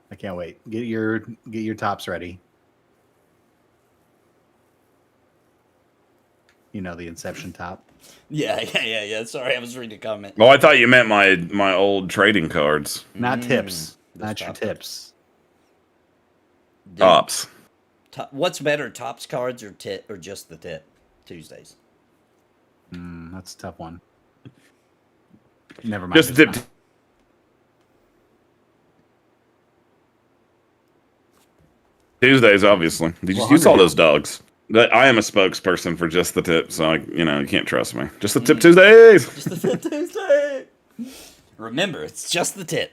I can't wait. Get your tops ready. You know the Inception top. Yeah. Sorry, I was reading a comment. Oh, I thought you meant my old trading cards. Not tips. Not your tips. Dude, Tops. What's better, tops cards or just the tip Tuesdays? That's a tough one. Never mind. Just the tip. Tuesdays, obviously. You saw those dogs. I am a spokesperson for just the tip, so you can't trust me. Just the tip Tuesdays. Just the tip Tuesday. Remember, it's just the tip.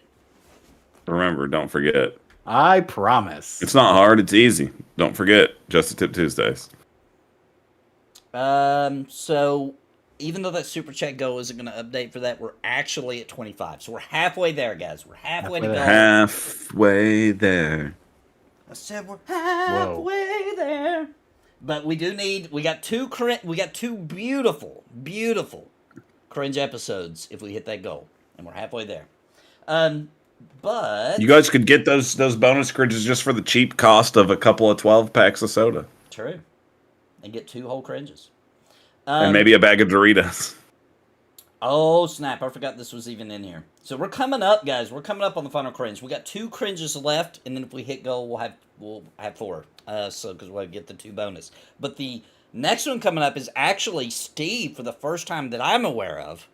Remember, don't forget. I promise. It's not hard. It's easy. Don't forget. Just the tip Tuesdays. So even though that super chat goal isn't going to update for that, we're actually at 25. So we're halfway there, guys. We're halfway to go. Halfway there. I said we're halfway there. But we got two beautiful cringe episodes if we hit that goal. And we're halfway there. But you guys could get those bonus cringes just for the cheap cost of a couple of 12 packs of soda. True. And get 2 whole cringes. And maybe a bag of Doritos. Oh, snap. I forgot this was even in here. So we're coming up, guys. We're coming up on the final cringe. We got 2 cringes left, and then if we hit goal, we'll have 4. So because we'll get the 2 bonus. But the next one coming up is actually Steve for the first time that I'm aware of.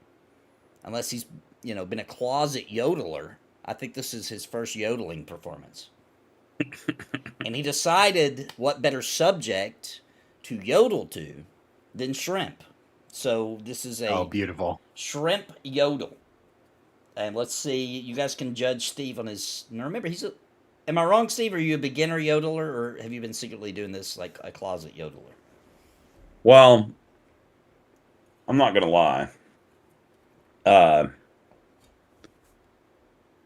Unless he's, been a closet yodeler. I think this is his first yodeling performance. And he decided what better subject to yodel to than shrimp. So this is a beautiful shrimp yodel. And let's see, you guys can judge Steve on his. Now remember, am I wrong, Steve? Are you a beginner yodeler, or have you been secretly doing this like a closet yodeler? Well, I'm not gonna lie.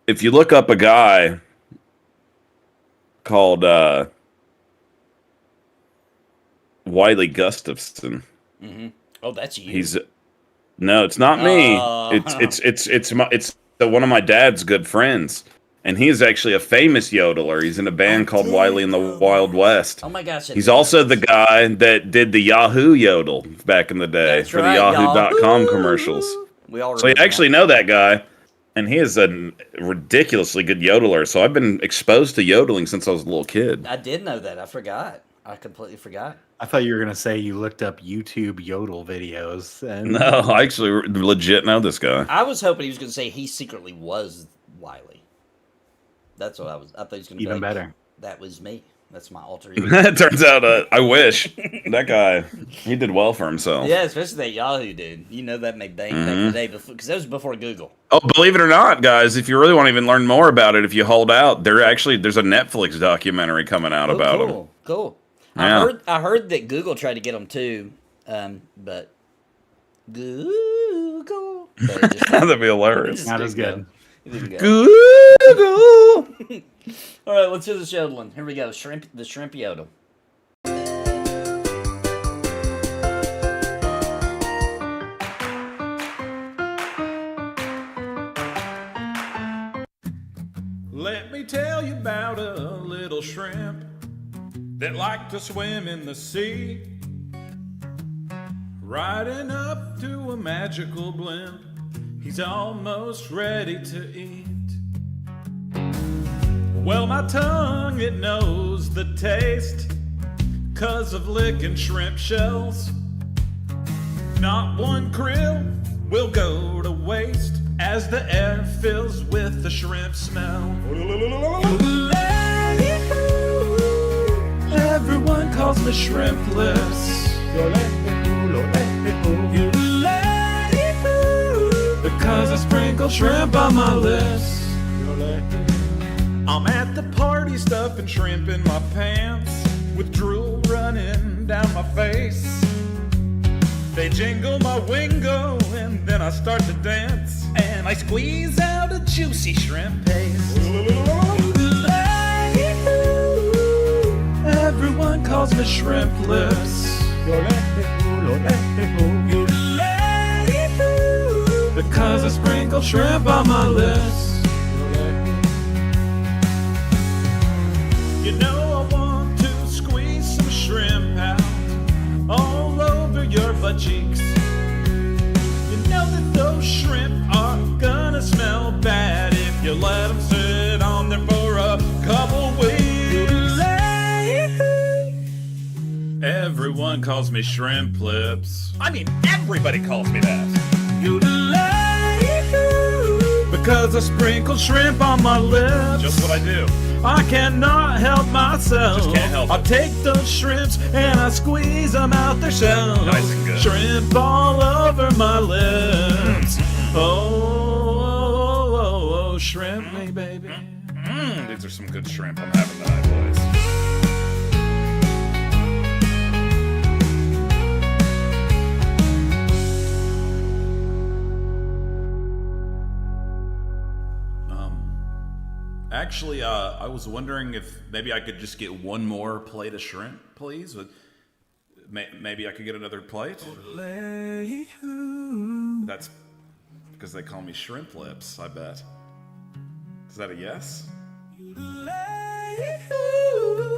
If you look up a guy called Wiley Gustafson. Mm-hmm. Oh, that's you. No, it's not me. It's one of my dad's good friends, and he is actually a famous yodeler. He's in a band called Wiley and the Wild West. Oh my gosh! He's also the guy that did the Yahoo yodel back in the day for the Yahoo.com commercials. So you actually know that guy, and he is a ridiculously good yodeler. So I've been exposed to yodeling since I was a little kid. I did know that. I forgot. I completely forgot. I thought you were going to say you looked up YouTube yodel videos. And No, I actually legit know this guy. I was hoping he was going to say he secretly was Wiley. That's what I thought he was gonna Even be like, better. That was me. That's my alter ego. It turns out, I wish. That guy, he did well for himself. Yeah, especially that Yahoo dude. You know that made bank back in the day, because that was before Google. Oh, believe it or not, guys, if you really want to even learn more about it, if you hold out, there's a Netflix documentary coming out about him. Cool. Yeah. I heard that Google tried to get them too, but Google. But it just, That'd be hilarious. Not as good. it didn't go. Google. All right, let's do the yodeling. Here we go. The shrimp yodel. Let me tell you about a little shrimp that liked to swim in the sea, riding up to a magical blimp. He's almost ready to eat. Well, my tongue, it knows the taste 'cause of licking shrimp shells. Not one krill will go to waste as the air fills with the shrimp smell. Everyone calls me Shrimp Lips. Because I sprinkle shrimp on my lips. I'm at the party stuffing shrimp in my pants with drool running down my face. They jingle my wingo and then I start to dance and I squeeze out a juicy shrimp paste. Everyone calls me Shrimp Lips. Because I sprinkle shrimp on my lips. You know I want to squeeze some shrimp out all over your butt cheeks. You know that those shrimp are gonna smell bad if you let them sit on there for a couple weeks. Everyone calls me Shrimp Lips. I mean, everybody calls me that. Because I sprinkle shrimp on my lips. Just what I do. I cannot help myself. Just can't help it. I take those shrimps and I squeeze them out their shells. Nice and good. Shrimp all over my lips. Oh, shrimp me, baby. These are some good shrimp I'm having tonight, boys. Actually, I was wondering if maybe I could just get one more plate of shrimp, please. Maybe I could get another plate. That's because they call me Shrimp Lips, I bet. Is that a yes?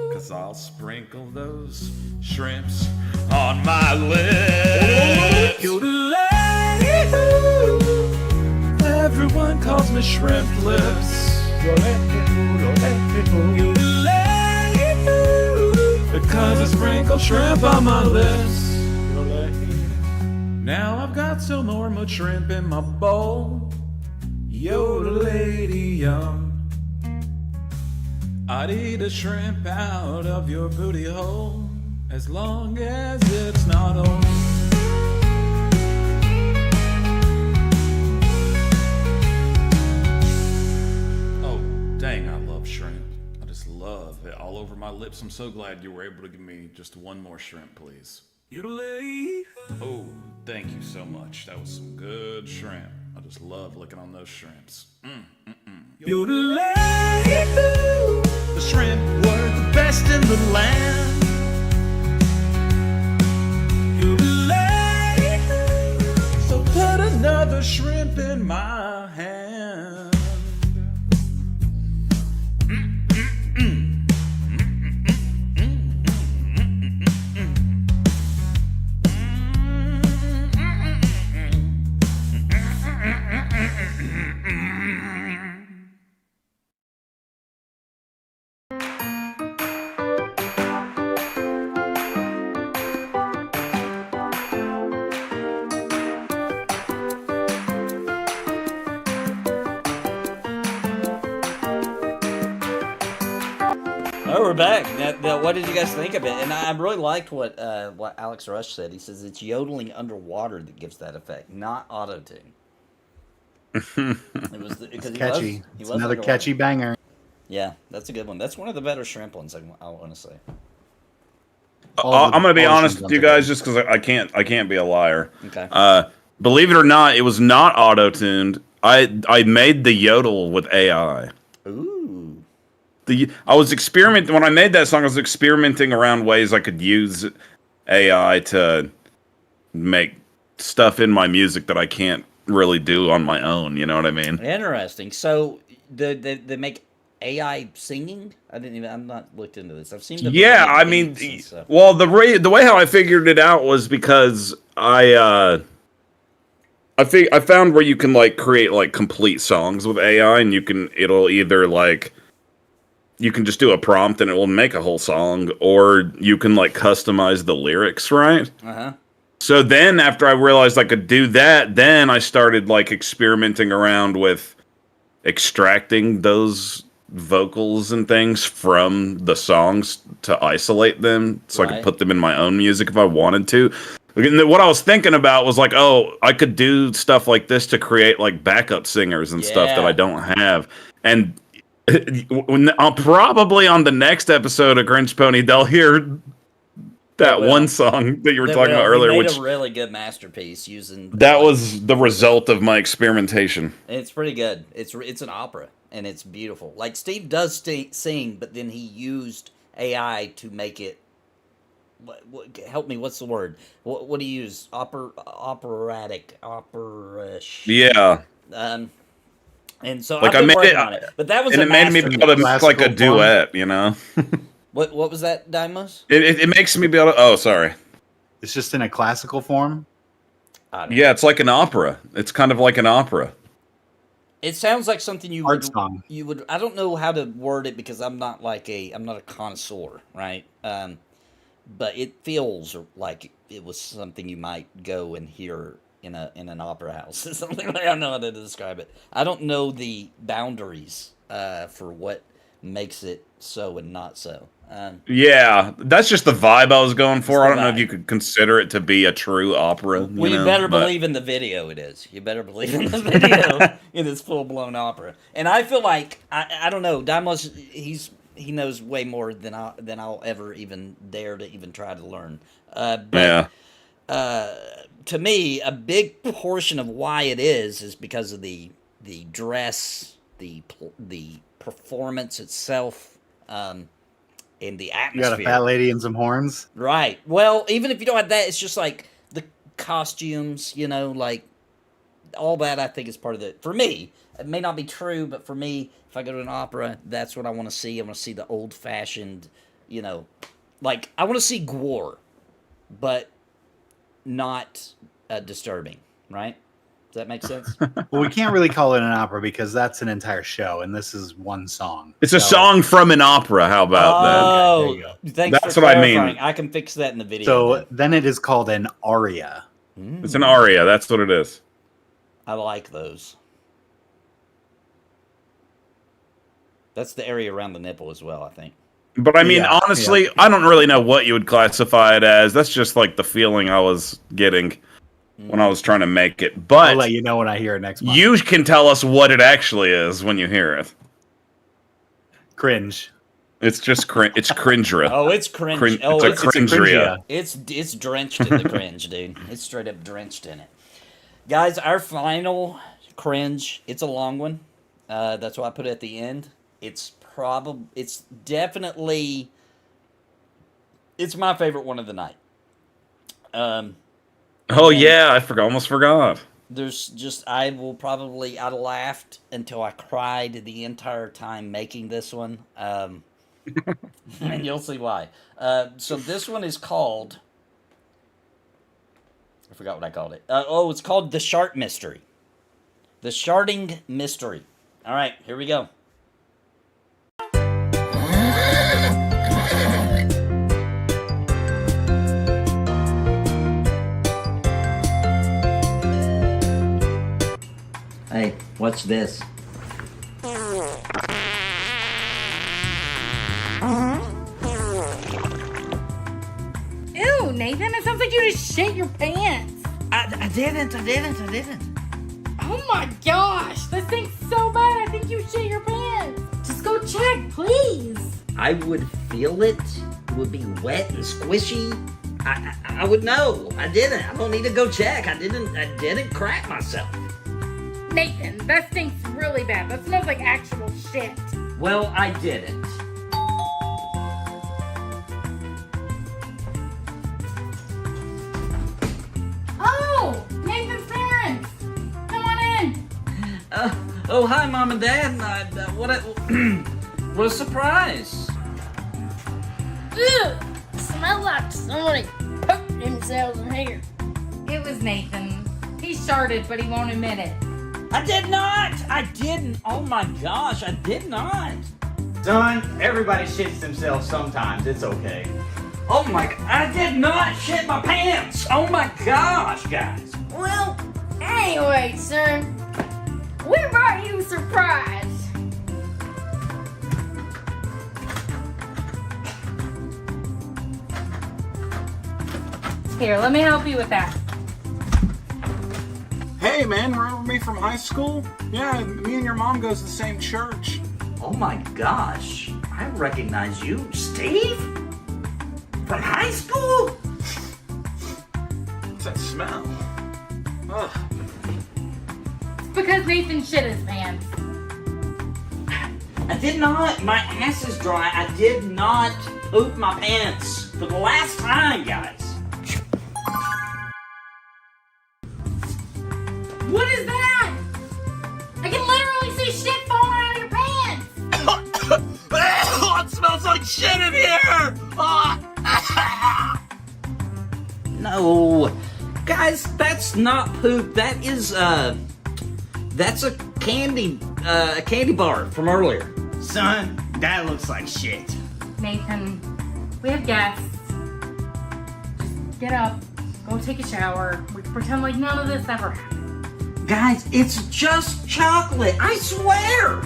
Because I'll sprinkle those shrimps on my lips. Everyone calls me Shrimp Lips. Because I sprinkle shrimp on my lips. Now I've got so much shrimp in my bowl. Yodel lady yum. I'd eat a shrimp out of your booty hole as long as it's not old. Dang, I love shrimp. I just love it all over my lips. I'm so glad you were able to give me just one more shrimp, please. Oh, thank you so much. That was some good shrimp. I just love licking on those shrimps. The shrimp were the best in the land. So put another shrimp in my hand. Oh, we're back. Now, what did you guys think of it? And I really liked what Alex Rush said. He says it's yodeling underwater that gives that effect, not auto-tune. It was because Catchy. He It's was another underwater. catchy banger. Yeah, that's a good one. That's one of the better shrimp ones, I want to say. I'm gonna be all the honest shrimp with you ones are guys, just because I can't be a liar. Okay. Believe it or not, it was not auto-tuned. I made the yodel with AI. Ooh. I was experimenting when I made that song. I was experimenting around ways I could use AI to make stuff in my music that I can't really do on my own. You know what I mean? Interesting. So they make AI singing? I'm not looked into this. I've seen the Yeah, I mean, well, the way how I figured it out was because I found where you can like create like complete songs with AI, and it'll either like you can just do a prompt and it will make a whole song, or you can like customize the lyrics, right? Uh-huh. So then after I realized I could do that, then I started like experimenting around with extracting those vocals and things from the songs to isolate them so I could put them in my own music if I wanted to. What I was thinking about was like, oh, I could do stuff like this to create like backup singers and stuff that I don't have. And probably on the next episode of CringePony, they'll hear that one song that you were talking about earlier, which a really good masterpiece using. That was the result of my experimentation. It's pretty good. It's an opera and it's beautiful. Like Steve does sing, but then he used AI to make it. Help me. What's the word? What do you use? Operatic, opera-ish. Yeah. And so like I've been I made working it, on it, but that was and a it made me be able to make like a duet, you know. What was that, Dymlos? It makes me be able to. Oh, sorry. It's just in a classical form. Yeah, it's like an opera. It's kind of like an opera. It sounds like something you song. You would. I don't know how to word it because I'm not a connoisseur, right? But it feels like it was something you might go and hear in an opera house. Something like, I don't know how to describe it. I don't know the boundaries for what makes it so and not so. Yeah, that's just the vibe I was going for. I don't know if vibe. you could consider it to be a true opera. Well, you better believe in the video it is. You better believe in the video it is full-blown opera. And I feel like, I don't know, Dymlos, he knows way more than I'll ever even dare to even try to learn. To me, a big portion of why it is because of the dress, the performance itself, and the atmosphere. You got a fat lady and some horns. Right. Well, even if you don't have that, it's just like the costumes, like all that. I think is part of it. For me, it may not be true, but for me, if I go to an opera, that's what I want to see. I want to see the old-fashioned, like I want to see gore, but not disturbing. Right? Does that make sense? Well, we can't really call it an opera because that's an entire show, and this is one song. It's a song from an opera. How about that? Oh, there you go. Thanks That's for what I clarifying. mean. I can fix that in the video. So then it is called an aria. It's an aria. That's what it is. I like those. That's the area around the nipple as well, I think. But I mean, honestly, I don't really know what you would classify it as. That's just like the feeling I was getting when I was trying to make it. But I'll let you know when I hear it next month. you can tell us what it actually is when you hear it. Cringe. It's just it's cringeria. Oh, it's cringe. It's Oh, a cringeria. It's drenched in the cringe, dude. It's straight up drenched in it. Guys, our final cringe. It's a long one. That's why I put it at the end. It's definitely. It's my favorite one of the night. Oh yeah, I almost forgot. There's just I laughed until I cried the entire time making this one. And you'll see why. So this one is called. I forgot what I called it. It's called The Shart Mystery. The Sharting Mystery. All right, here we go. Hey, what's this? it sounds like you just shit your pants. I didn't. Oh my gosh, this thing's so bad. I think you shit your pants. Just go check, please. I would feel it. It would be wet and squishy. I would know. I didn't. I don't need to go check. I didn't crap myself. Nathan, that stinks really bad. That smells like actual shit. Well, I didn't. Oh, Nathan's parents. Come on in. Oh, hi, Mom and Dad. What a surprise. Ew! Smells like somebody pooped themselves in here. It was Nathan. He sharted, but he won't admit it. I did not. I didn't. Oh my gosh, I did not. Son, everybody shits themselves sometimes. It's okay. Oh my, I did not shit my pants. Oh my gosh, guys. Well, anyway, son, we brought you a surprise. Here, let me help you with that. Hey man, remember me from high school? Yeah, me and your mom goes to the same church. Oh my gosh, I recognize you, Steve? From high school? What's that smell? Ugh. It's because Nathan shit his pants. I did not. My ass is dry. I did not poop my pants for the last time, guys. What is that? I can literally see shit falling out of your pants. It smells like shit in here! No. Guys, that's not poop. That is, that's a candy bar from earlier. Son, that looks like shit. Nathan, we have guests. Just get up, go take a shower. We can pretend like none of this ever happened. Guys, it's just chocolate. I swear.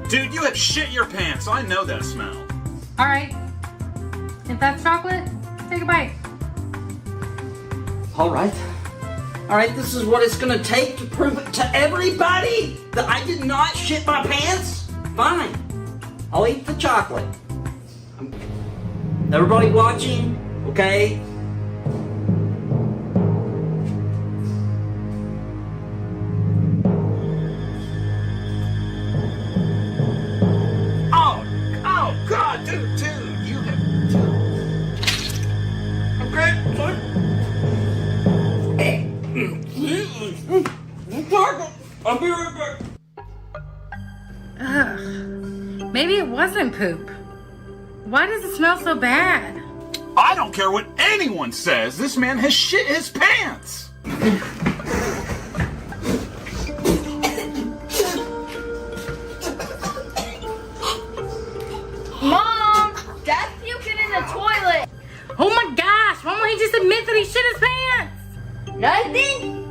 Dude, you have shit your pants. I know that smell. All right. If that's chocolate, take a bite. All right, this is what it's gonna take to prove it to everybody that I did not shit my pants? Fine, I'll eat the chocolate. Everybody watching, okay? Oh God, dude, you have... Okay, I'll be right back. Ugh. Maybe it wasn't poop. Why does it smell so bad? I don't care what anyone says. This man has shit his pants. Mom, Dad's puking in the toilet. Oh my gosh, why won't he just admit that he shit his pants? Nothing?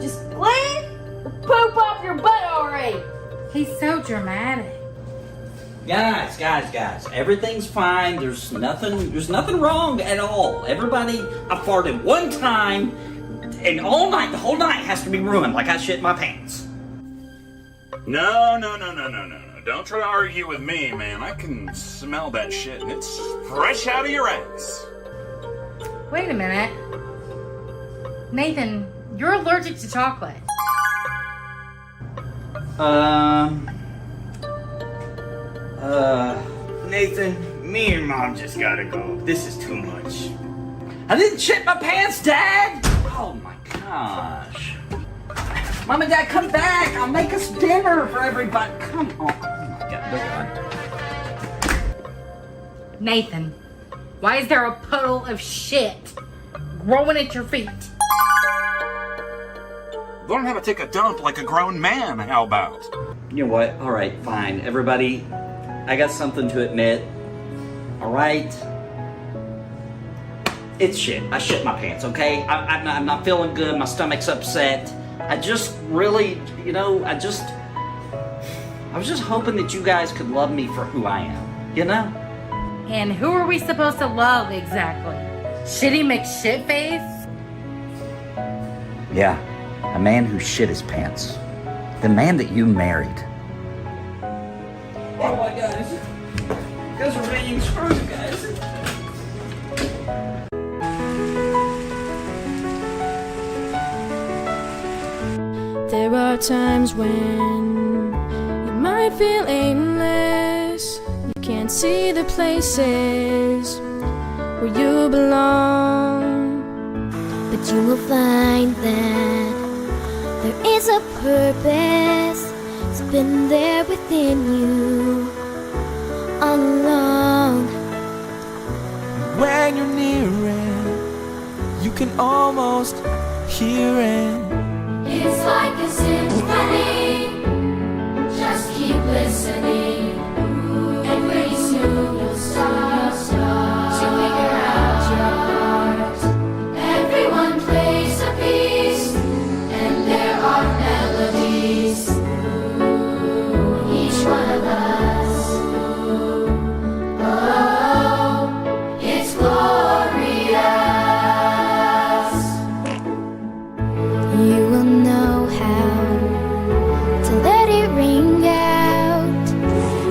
Just clean the poop off your butt already. He's so dramatic. Guys, everything's fine. There's nothing wrong at all. Everybody, I farted one time, and all night, the whole night has to be ruined like I shit my pants. No. Don't try to argue with me, man. I can smell that shit, and it's fresh out of your ass. Wait a minute. Nathan, you're allergic to chocolate. Nathan, me and Mom just gotta go. This is too much. I didn't shit my pants, Dad! Oh my gosh. Mom and Dad, come back! I'll make us dinner for everybody. Come on. Oh my God. Nathan, why is there a puddle of shit growing at your feet? Learn how to take a dump like a grown man, how about? You know what? Alright, fine. Everybody, I got something to admit. Alright? It's shit. I shit my pants, okay? I'm not feeling good. My stomach's upset. I just really, I was just hoping that you guys could love me for who I am, you know? And who are we supposed to love exactly? Shitty McShitface? Yeah, a man who shit his pants. The man that you married. Oh my gosh. You guys are being screwed, guys. There are times when you might feel aimless. You can't see the places where you belong. But you will find that there is a purpose. It's been there within you all along. When you're near it, you can almost hear it. It's like a symphony. Just keep listening, and pretty soon you'll start to figure out your part. Everyone plays a piece, and there are melodies. Each one of us. Oh, it's glorious. You will know how to let it ring out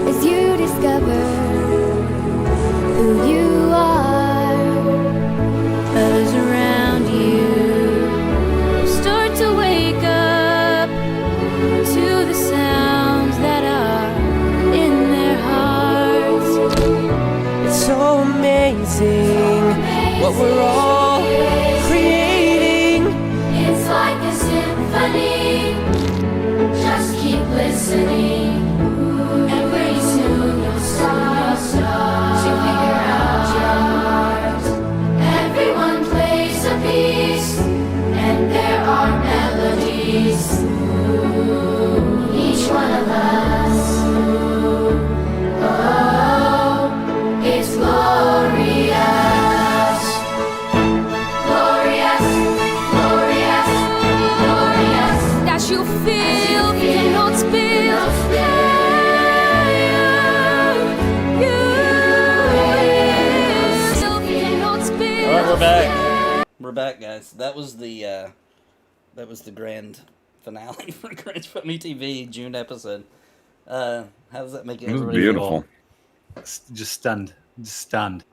as you discover who you are. Others around you start to wake up to the sounds that are in their hearts. It's so amazing what we're all creating. It's like a symphony. Just keep listening, and pretty soon you'll start to figure out your part. Everyone plays a piece, and there are melodies. Each one of us. Oh, it's glorious. Glorious, glorious, glorious. That you feel the notes build. All right, we're back. We're back, guys. That was the grand finale for CringePony TV June episode. How does that make It was everybody beautiful. Just stunned. Just stunned.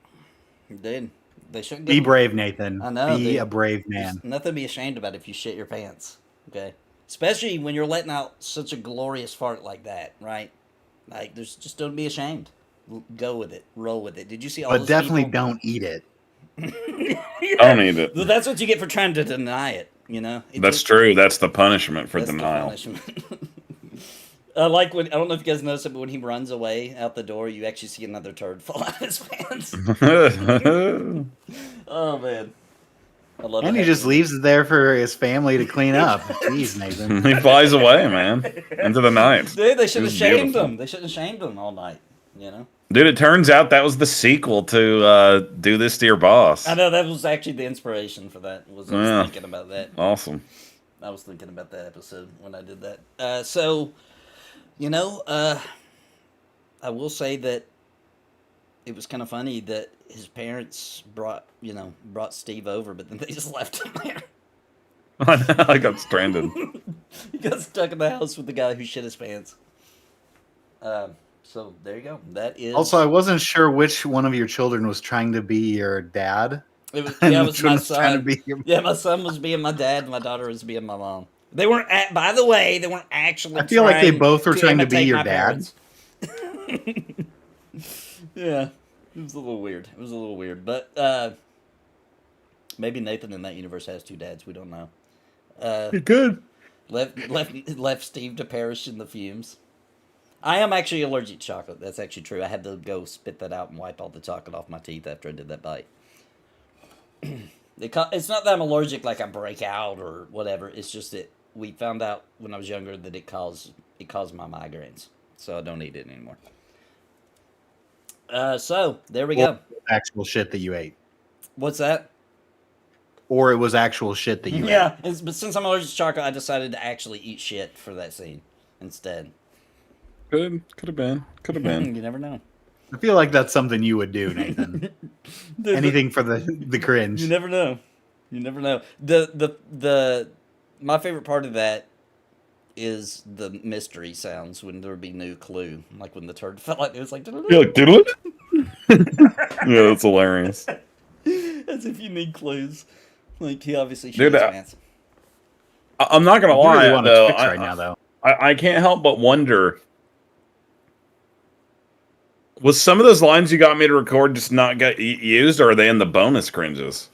feel? Dude, they shouldn't Be brave, Nathan. I know. Be dude. a brave man. There's nothing to be ashamed about if you shit your pants. Okay, especially when you're letting out such a glorious fart like that, right? Like, there's just don't be ashamed. Go with it. Roll with it. Did you see all But those definitely people? don't eat it. Don't eat it. Well, that's what you get for trying to deny it. You know. That's true. That's the punishment for That's the denial. punishment. Like when I don't know if you guys noticed it, but when he runs away out the door, you actually see another turd fall out of his pants. Oh man, I love it. And he just leaves it there for his family to clean up. Jeez, Nathan. He flies away, man, into the night. Dude, they should It have was shamed beautiful. him. They should have shamed him all night. You know. Dude, it turns out that was the sequel to Do This to Your Boss. I know that was actually the inspiration for that. I was thinking about that. Awesome. I was thinking about that episode when I did that. So, you know, I will say that it was kind of funny that his parents brought Steve over, but then they just left him there. I got stranded. He got stuck in the house with the guy who shit his pants. So there you go. That is Also, I wasn't sure which one of your children was trying to be your dad. It was, and yeah, it which was one my was trying to son. be your... Yeah, my son was being my dad, and my daughter was being my mom. They weren't. By the way, they weren't actually. I feel like they trying both were trying to be imitate your my dad. parents. Yeah, it was a little weird. It was a little weird, but maybe Nathan in that universe has two dads. We don't know. He could. Left Steve to perish in the fumes. I am actually allergic to chocolate. That's actually true. I had to go spit that out and wipe all the chocolate off my teeth after I did that bite. It's not that I'm allergic, like I break out or whatever. It's just that we found out when I was younger that it caused my migraines, so I don't eat it anymore. So there we go. Actual shit that you ate. What's that? Or it was actual shit that you ate. Yeah, but since I'm allergic to chocolate, I decided to actually eat shit for that scene instead. Could have been. You never know. I feel like that's something you would do, Nathan. Anything for the cringe. You never know. You never know. My favorite part of that is the mystery sounds when there would be new clue, like when the turd felt like it was like. Yeah, like diddle it. Yeah, that's hilarious. As if you need clues. Like he obviously Dude, shit his pants. I'm not gonna You lie really want to though. fix right now, though. I can't help but wonder. Was some of those lines you got me to record just not get used, or are they in the bonus cringes?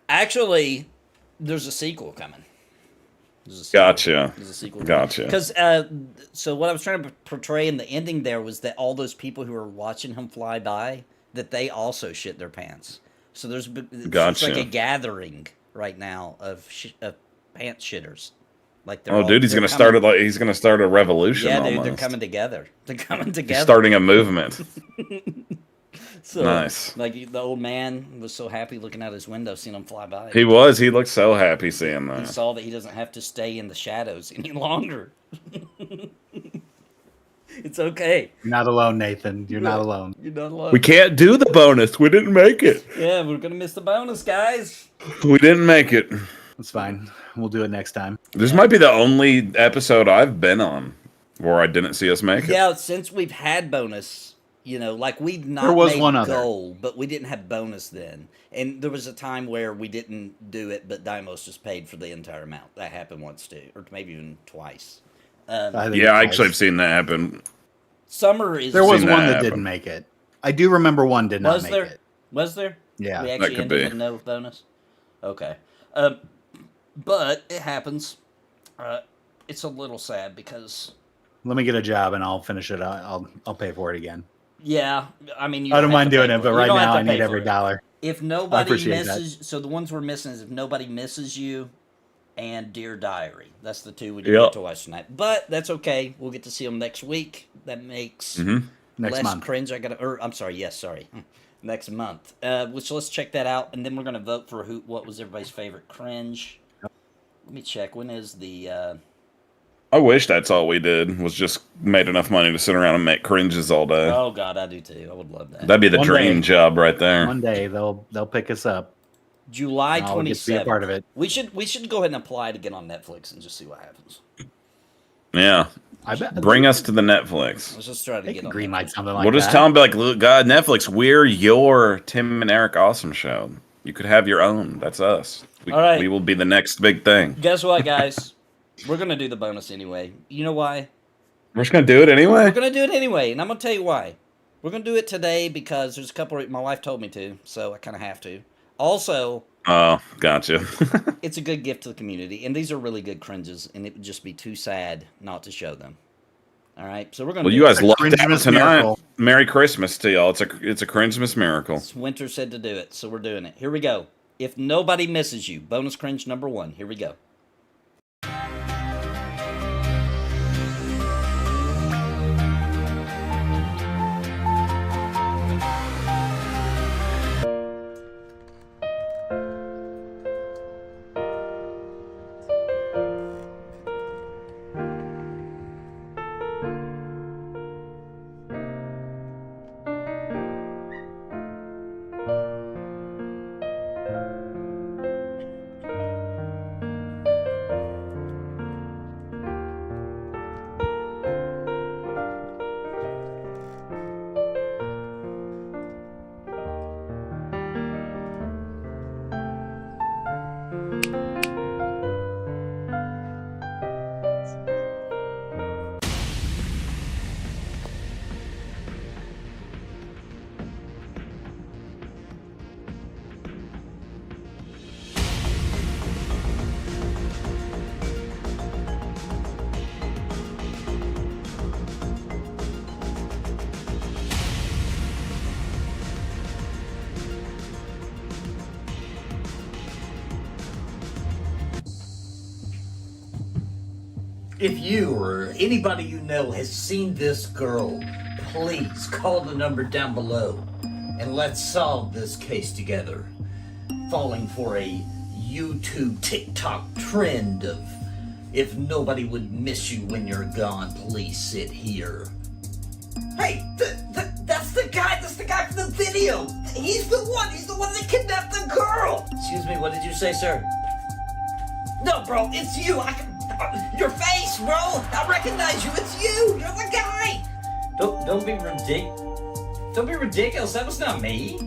Actually, there's a sequel coming. Gotcha. There's a sequel. Gotcha. Because so what I was trying to portray in the ending there was that all those people who were watching him fly by, that they also shit their pants. So it's like a gathering right now of pants shitters. Like they're dude, he's gonna start a revolution. Yeah, dude, almost. they're coming together. They're coming together. He's starting a movement. So, nice. Like the old man was so happy looking out his window, seeing them fly by. He was. He looked so happy seeing that. He saw that he doesn't have to stay in the shadows any longer. It's okay. You're not alone, Nathan. You're not alone. You're not alone. We can't do the bonus. We didn't make it. Yeah, we're gonna miss the bonus, guys. We didn't make it. That's fine. We'll do it next time. This might be the only episode I've been on where I didn't see us make it. Yeah, since we've had bonus, like we've not There was made one other. goal, but we didn't have bonus then. And there was a time where we didn't do it, but Dymlos just paid for the entire amount. That happened once too, or maybe even twice. I actually have seen that happen. Summer is. There was Seen one that that happen. didn't make it. I do remember one did not Was make there? it. Was there? Yeah, we that actually could ended be. with no bonus. Okay, but it happens. It's a little sad because. Let me get a job and I'll finish it. I'll pay for it again. Yeah, I mean, I don't mind doing it, but right now I need every dollar. If I nobody appreciate misses, so the ones we're missing is if nobody misses you, and Dear Diary. That's the two we didn't Yep. get to watch tonight. But that's okay. We'll get to see them next week. That makes Next less month. cringe. I'm sorry. Yes, sorry. Next month. So let's check that out, and then we're gonna vote for what was everybody's favorite cringe. Let me check. When is the? I wish that's all we did, was just made enough money to sit around and make cringes all day. Oh God, I do too. I would love that. That'd be the One dream day. job right there. One day they'll pick us up. July I'll get to be a 27th. part of it. We should go ahead and apply to get on Netflix and just see what happens. Yeah. I bet. Bring us to the Netflix. Let's just try to They get can on green light Netflix. something like We'll just that. tell them, be like, look, God, Netflix, we're your Tim and Eric Awesome Show. You could have your own. That's us. All right. We will be the next big thing. Guess what, guys? We're gonna do the bonus anyway. You know why? We're just going to do it anyway? We're gonna do it anyway, and I'm gonna tell you why. We're gonna do it today because there's a couple. My wife told me to, so I kind of have to. Also, Oh, gotcha. it's a good gift to the community, and these are really good cringes, and it would just be too sad not to show them. All right, so we're gonna. Well, do you it. guys lucked out Cringemas tonight. miracle. Merry Christmas to y'all. It's a Cringemas miracle. Winter said to do it, so we're doing it. Here we go. If nobody misses you, bonus cringe number 1. Here we go. If you or anybody you know has seen this girl, please call the number down below and let's solve this case together. Falling for a YouTube TikTok trend of if nobody would miss you when you're gone, please sit here. Hey, that's the guy that's say, sir? No, bro, it's you. Your face, bro. I recognize you. It's you. You're the guy. Don't be ridiculous. Don't be ridiculous. That was not me.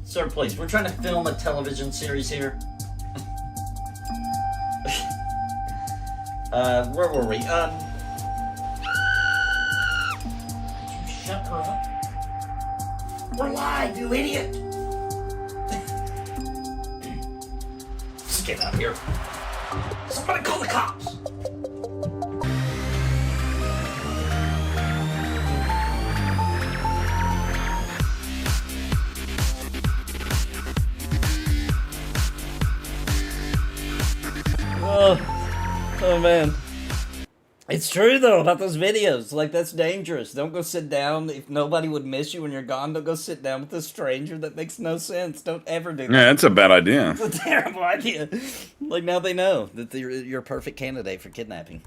Sir, please. We're trying to film a television series here. Where were we? Could you shut her up? We're live, you idiot. Just get out of here. Somebody call the cops. Oh man. It's true though about those videos. Like, that's dangerous. Don't go sit down. If nobody would miss you when you're gone, don't go sit down with a stranger. That makes no sense. Don't ever do that. Yeah, that's a bad idea. It's a terrible idea. Like, now they know that you're a perfect candidate for kidnapping.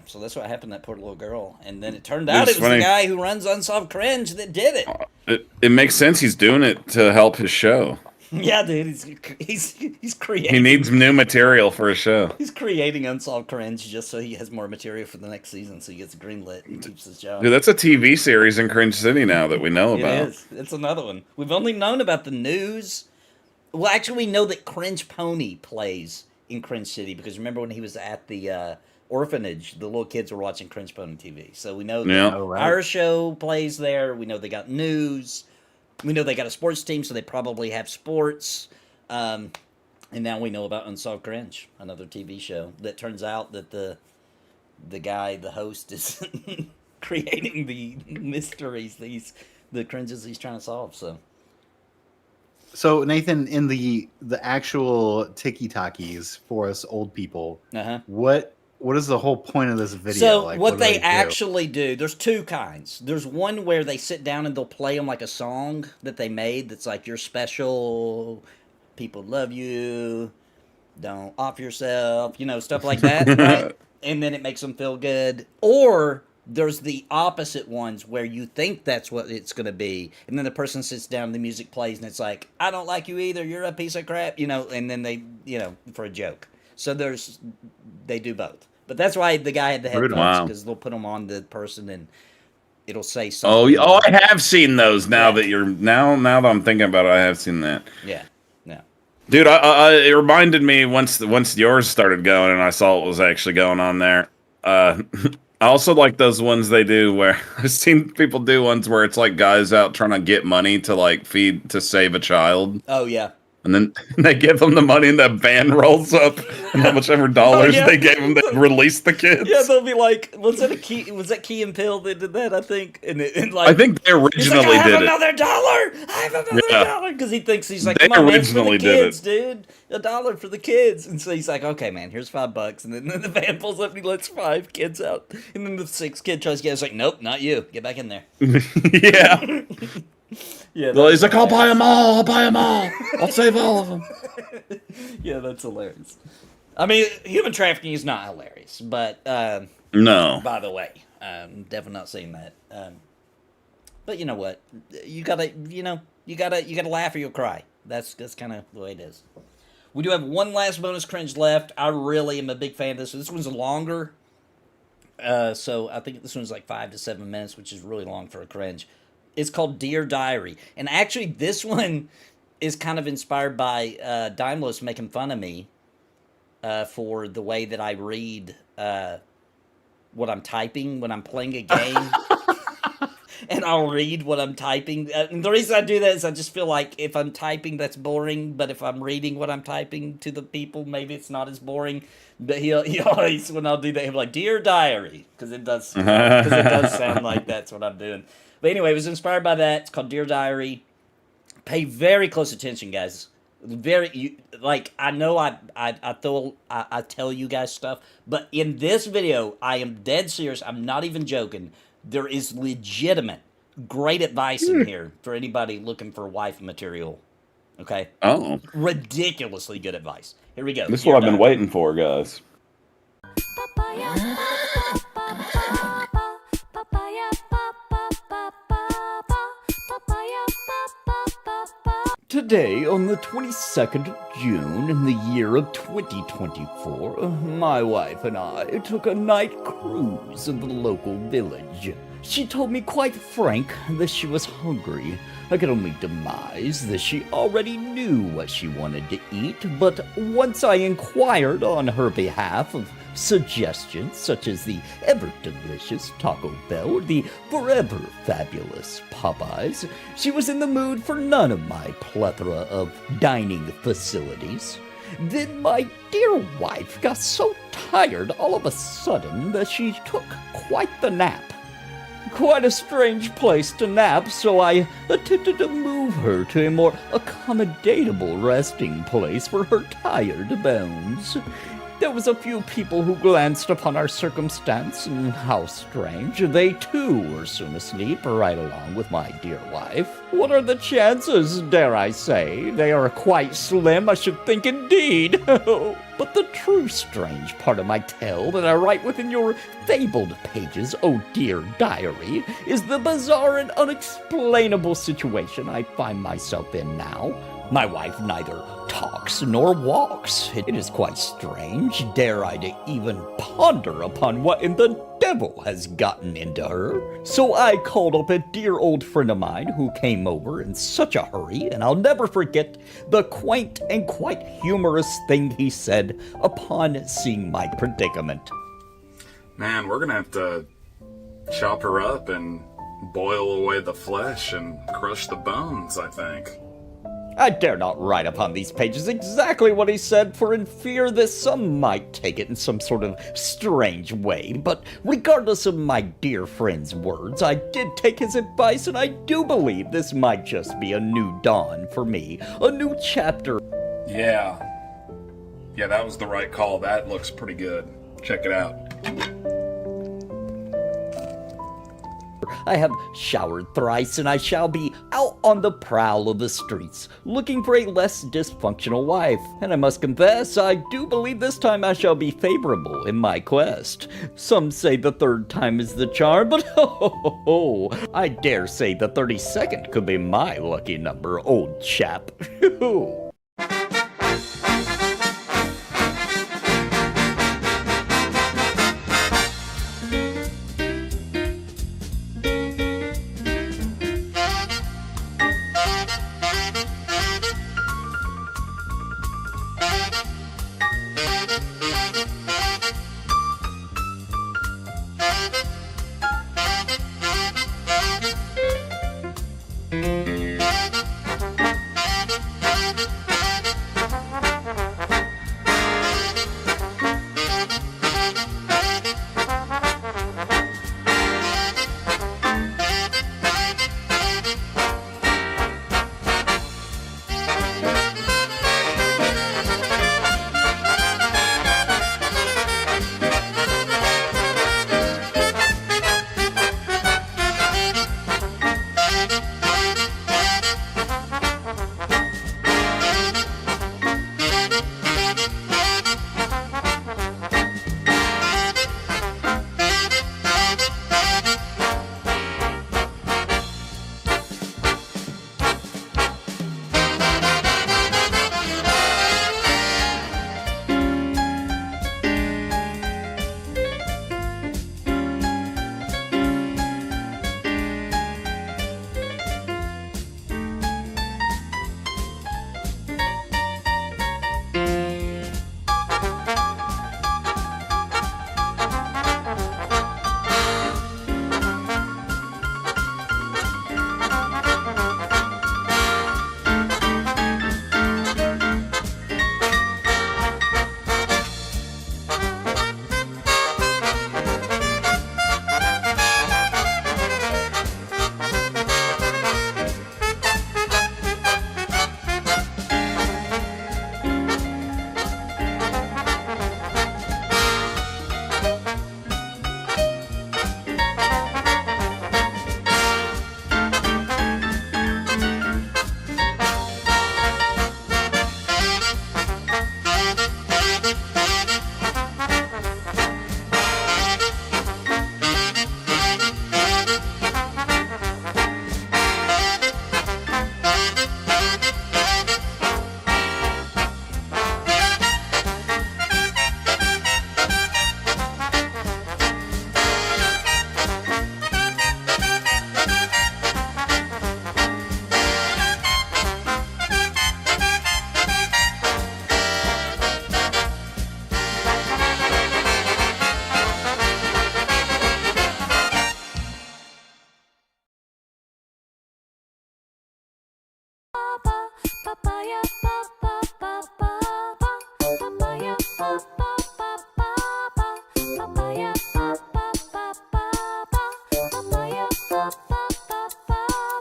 So that's what happened to that poor little girl. And then it turned out it was the guy who runs Unsolved Cringe that did it. It makes sense. He's doing it to help his show. Yeah, dude, he's creating. He needs new material for his show. He's creating Unsolved Cringe just so he has more material for the next season, so he gets greenlit and keeps his job. Dude, that's a TV series in Cringe City now that we know about. It is. It's another one. We've only known about the news. Well, actually, we know that CringePony plays in Cringe City because remember when he was at the orphanage, the little kids were watching CringePony TV. So we know that our show plays there. We know they got news. We know they got a sports team, so they probably have sports. And now we know about Unsolved Cringe, another TV show that turns out that the guy, the host, is creating the mysteries, the cringes he's trying to solve. So Nathan, in the actual tiki-takis for us old people, what is the whole point of this video? So like, what they actually do, there's two kinds. There's one where they sit down and they'll play them like a song that they made that's like, you're special, people love you, don't off yourself, you know, stuff like that, right? And then it makes them feel good. Or there's the opposite ones where you think that's what it's going to be, and then the person sits down and the music plays and it's like, I don't like you either, you're a piece of crap, you know, and then they, you know, for a joke. So they do both. But that's why the guy had the headphones, because they'll put them on the person and it'll say something. Oh, I have seen those now that you're now that I'm thinking about it, I have seen that. Yeah. Dude, it reminded me once yours started going and I saw what was actually going on there. I also like those ones they do where I've seen people do ones where it's like guys out trying to get money to like to save a child. Oh yeah. And then they give them the money and that van rolls up and how much ever dollars they gave them to release the kids. Yeah, they'll be like, was that Key and Peele that did that, I think? And like, I think they originally like, did it. Another $1! I have another $1! Because he thinks he's like, they come on, man, for the originally kids, did dude. $1 for the kids. And so he's like, okay, man, here's $5. And then the van pulls up and he lets 5 kids out. And then the 6th kid tries to get, it's like, nope, not you. Get back in there. Yeah. Yeah, well, he's like, I'll buy them all. I'll save all of them. Yeah, that's hilarious. I mean, human trafficking is not hilarious, but no. By the way, definitely not saying that. But you know what? You gotta laugh or you'll cry. That's kind of the way it is. We do have one last bonus cringe left. I really am a big fan of this. This one's longer, so I think this one's like 5 to 7 minutes, which is really long for a cringe. It's called Dear Diary. And actually, this one is kind of inspired by Dymlos making fun of me for the way that I read what I'm typing when I'm playing a game. And I'll read what I'm typing. And the reason I do that is I just feel like if I'm typing, that's boring. But if I'm reading what I'm typing to the people, maybe it's not as boring. But he always, when I'll do that, he'll be like, Dear Diary. Because it does sound like that's what I'm doing. But anyway, it was inspired by that. It's called Dear Diary. Pay very close attention, guys. I know I tell you guys stuff, but in this video, I am dead serious. I'm not even joking. There is legitimate, great advice in here for anybody looking for wife material. Okay? Oh. Ridiculously good advice. Here we go. This is what I've been waiting for, guys. day, on the 22nd of June in the year of 2024, my wife and I took a night cruise in the local village. She told me quite frank that she was hungry. I could only demise that she already knew what she wanted to eat, but once I inquired on her behalf of suggestions such as the ever-delicious Taco Bell or the forever fabulous Popeyes, she was in the mood for none of my plethora of dining facilities. Then my dear wife got so tired all of a sudden that she took quite the nap. Quite a strange place to nap, so I attempted to move her to a more accommodatable resting place for her tired bones. There was a few people who glanced upon our circumstance, and how strange, they too were soon asleep right along with my dear wife. What are the chances, dare I say? They are quite slim, I should think indeed. But the true strange part of my tale that I write within your fabled pages, oh dear diary, is the bizarre and unexplainable situation I find myself in now. My wife neither talks nor walks. It is quite strange, dare I to even ponder upon what in the devil has gotten into her. So I called up a dear old friend of mine who came over in such a hurry, and I'll never forget the quaint and quite humorous thing he said upon seeing my predicament. Man, we're gonna have to chop her up and boil away the flesh and crush the bones, I think. I dare not write upon these pages exactly what he said, for in fear that some might take it in some sort of strange way, but regardless of my dear friend's words, I did take his advice, and I do believe this might just be a new dawn for me, a new chapter. Yeah, that was the right call. That looks pretty good. Check it out. I have showered thrice, and I shall be out on the prowl of the streets, looking for a less dysfunctional wife. And I must confess, I do believe this time I shall be favorable in my quest. Some say the third time is the charm, but I dare say the 32nd could be my lucky number, old chap.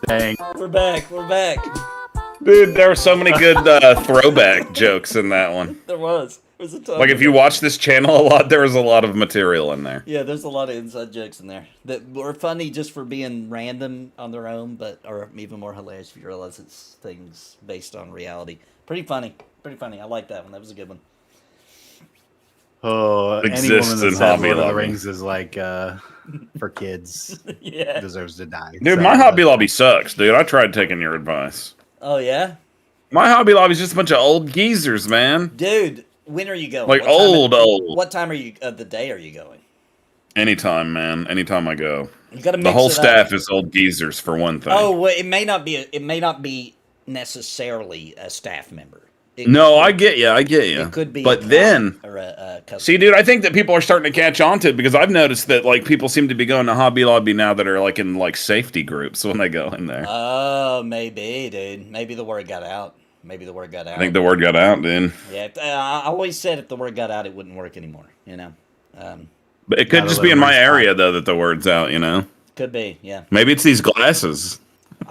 Dang. We're back. We're back. Dude, there were so many good throwback jokes in that one. There was. There's a ton. Like, if you watch this channel a lot, there was a lot of material in there. Yeah, there's a lot of inside jokes in there that were funny just for being random on their own, but are even more hilarious if you realize it's things based on reality. Pretty funny. Pretty funny. I like that one. That was a good one. Oh, any woman Exists that in says Hobby Lord of the Lobby. Rings is like for kids. Yeah. Deserves to die. Dude, my Hobby Lobby sucks, dude. I tried taking your advice. Oh, yeah? My Hobby Lobby's just a bunch of old geezers, man. Dude, when are you going? Like, What time old. What time of the day are you going? Anytime, man. Anytime I go. You gotta The mix whole it staff up. is old geezers, for one thing. Oh, well, it may not be necessarily a staff member. No, I get you. I get you. It could be, but then, or a customer. see, dude, I think that people are starting to catch on to it because I've noticed that like people seem to be going to Hobby Lobby now that are like in like safety groups when they go in there. Oh, maybe, dude. Maybe the word got out. I think the word got out, dude. Yeah, I always said if the word got out, it wouldn't work anymore. You know. But it could just be in my area though that the word's out. You know. Could be, yeah. Maybe it's these glasses.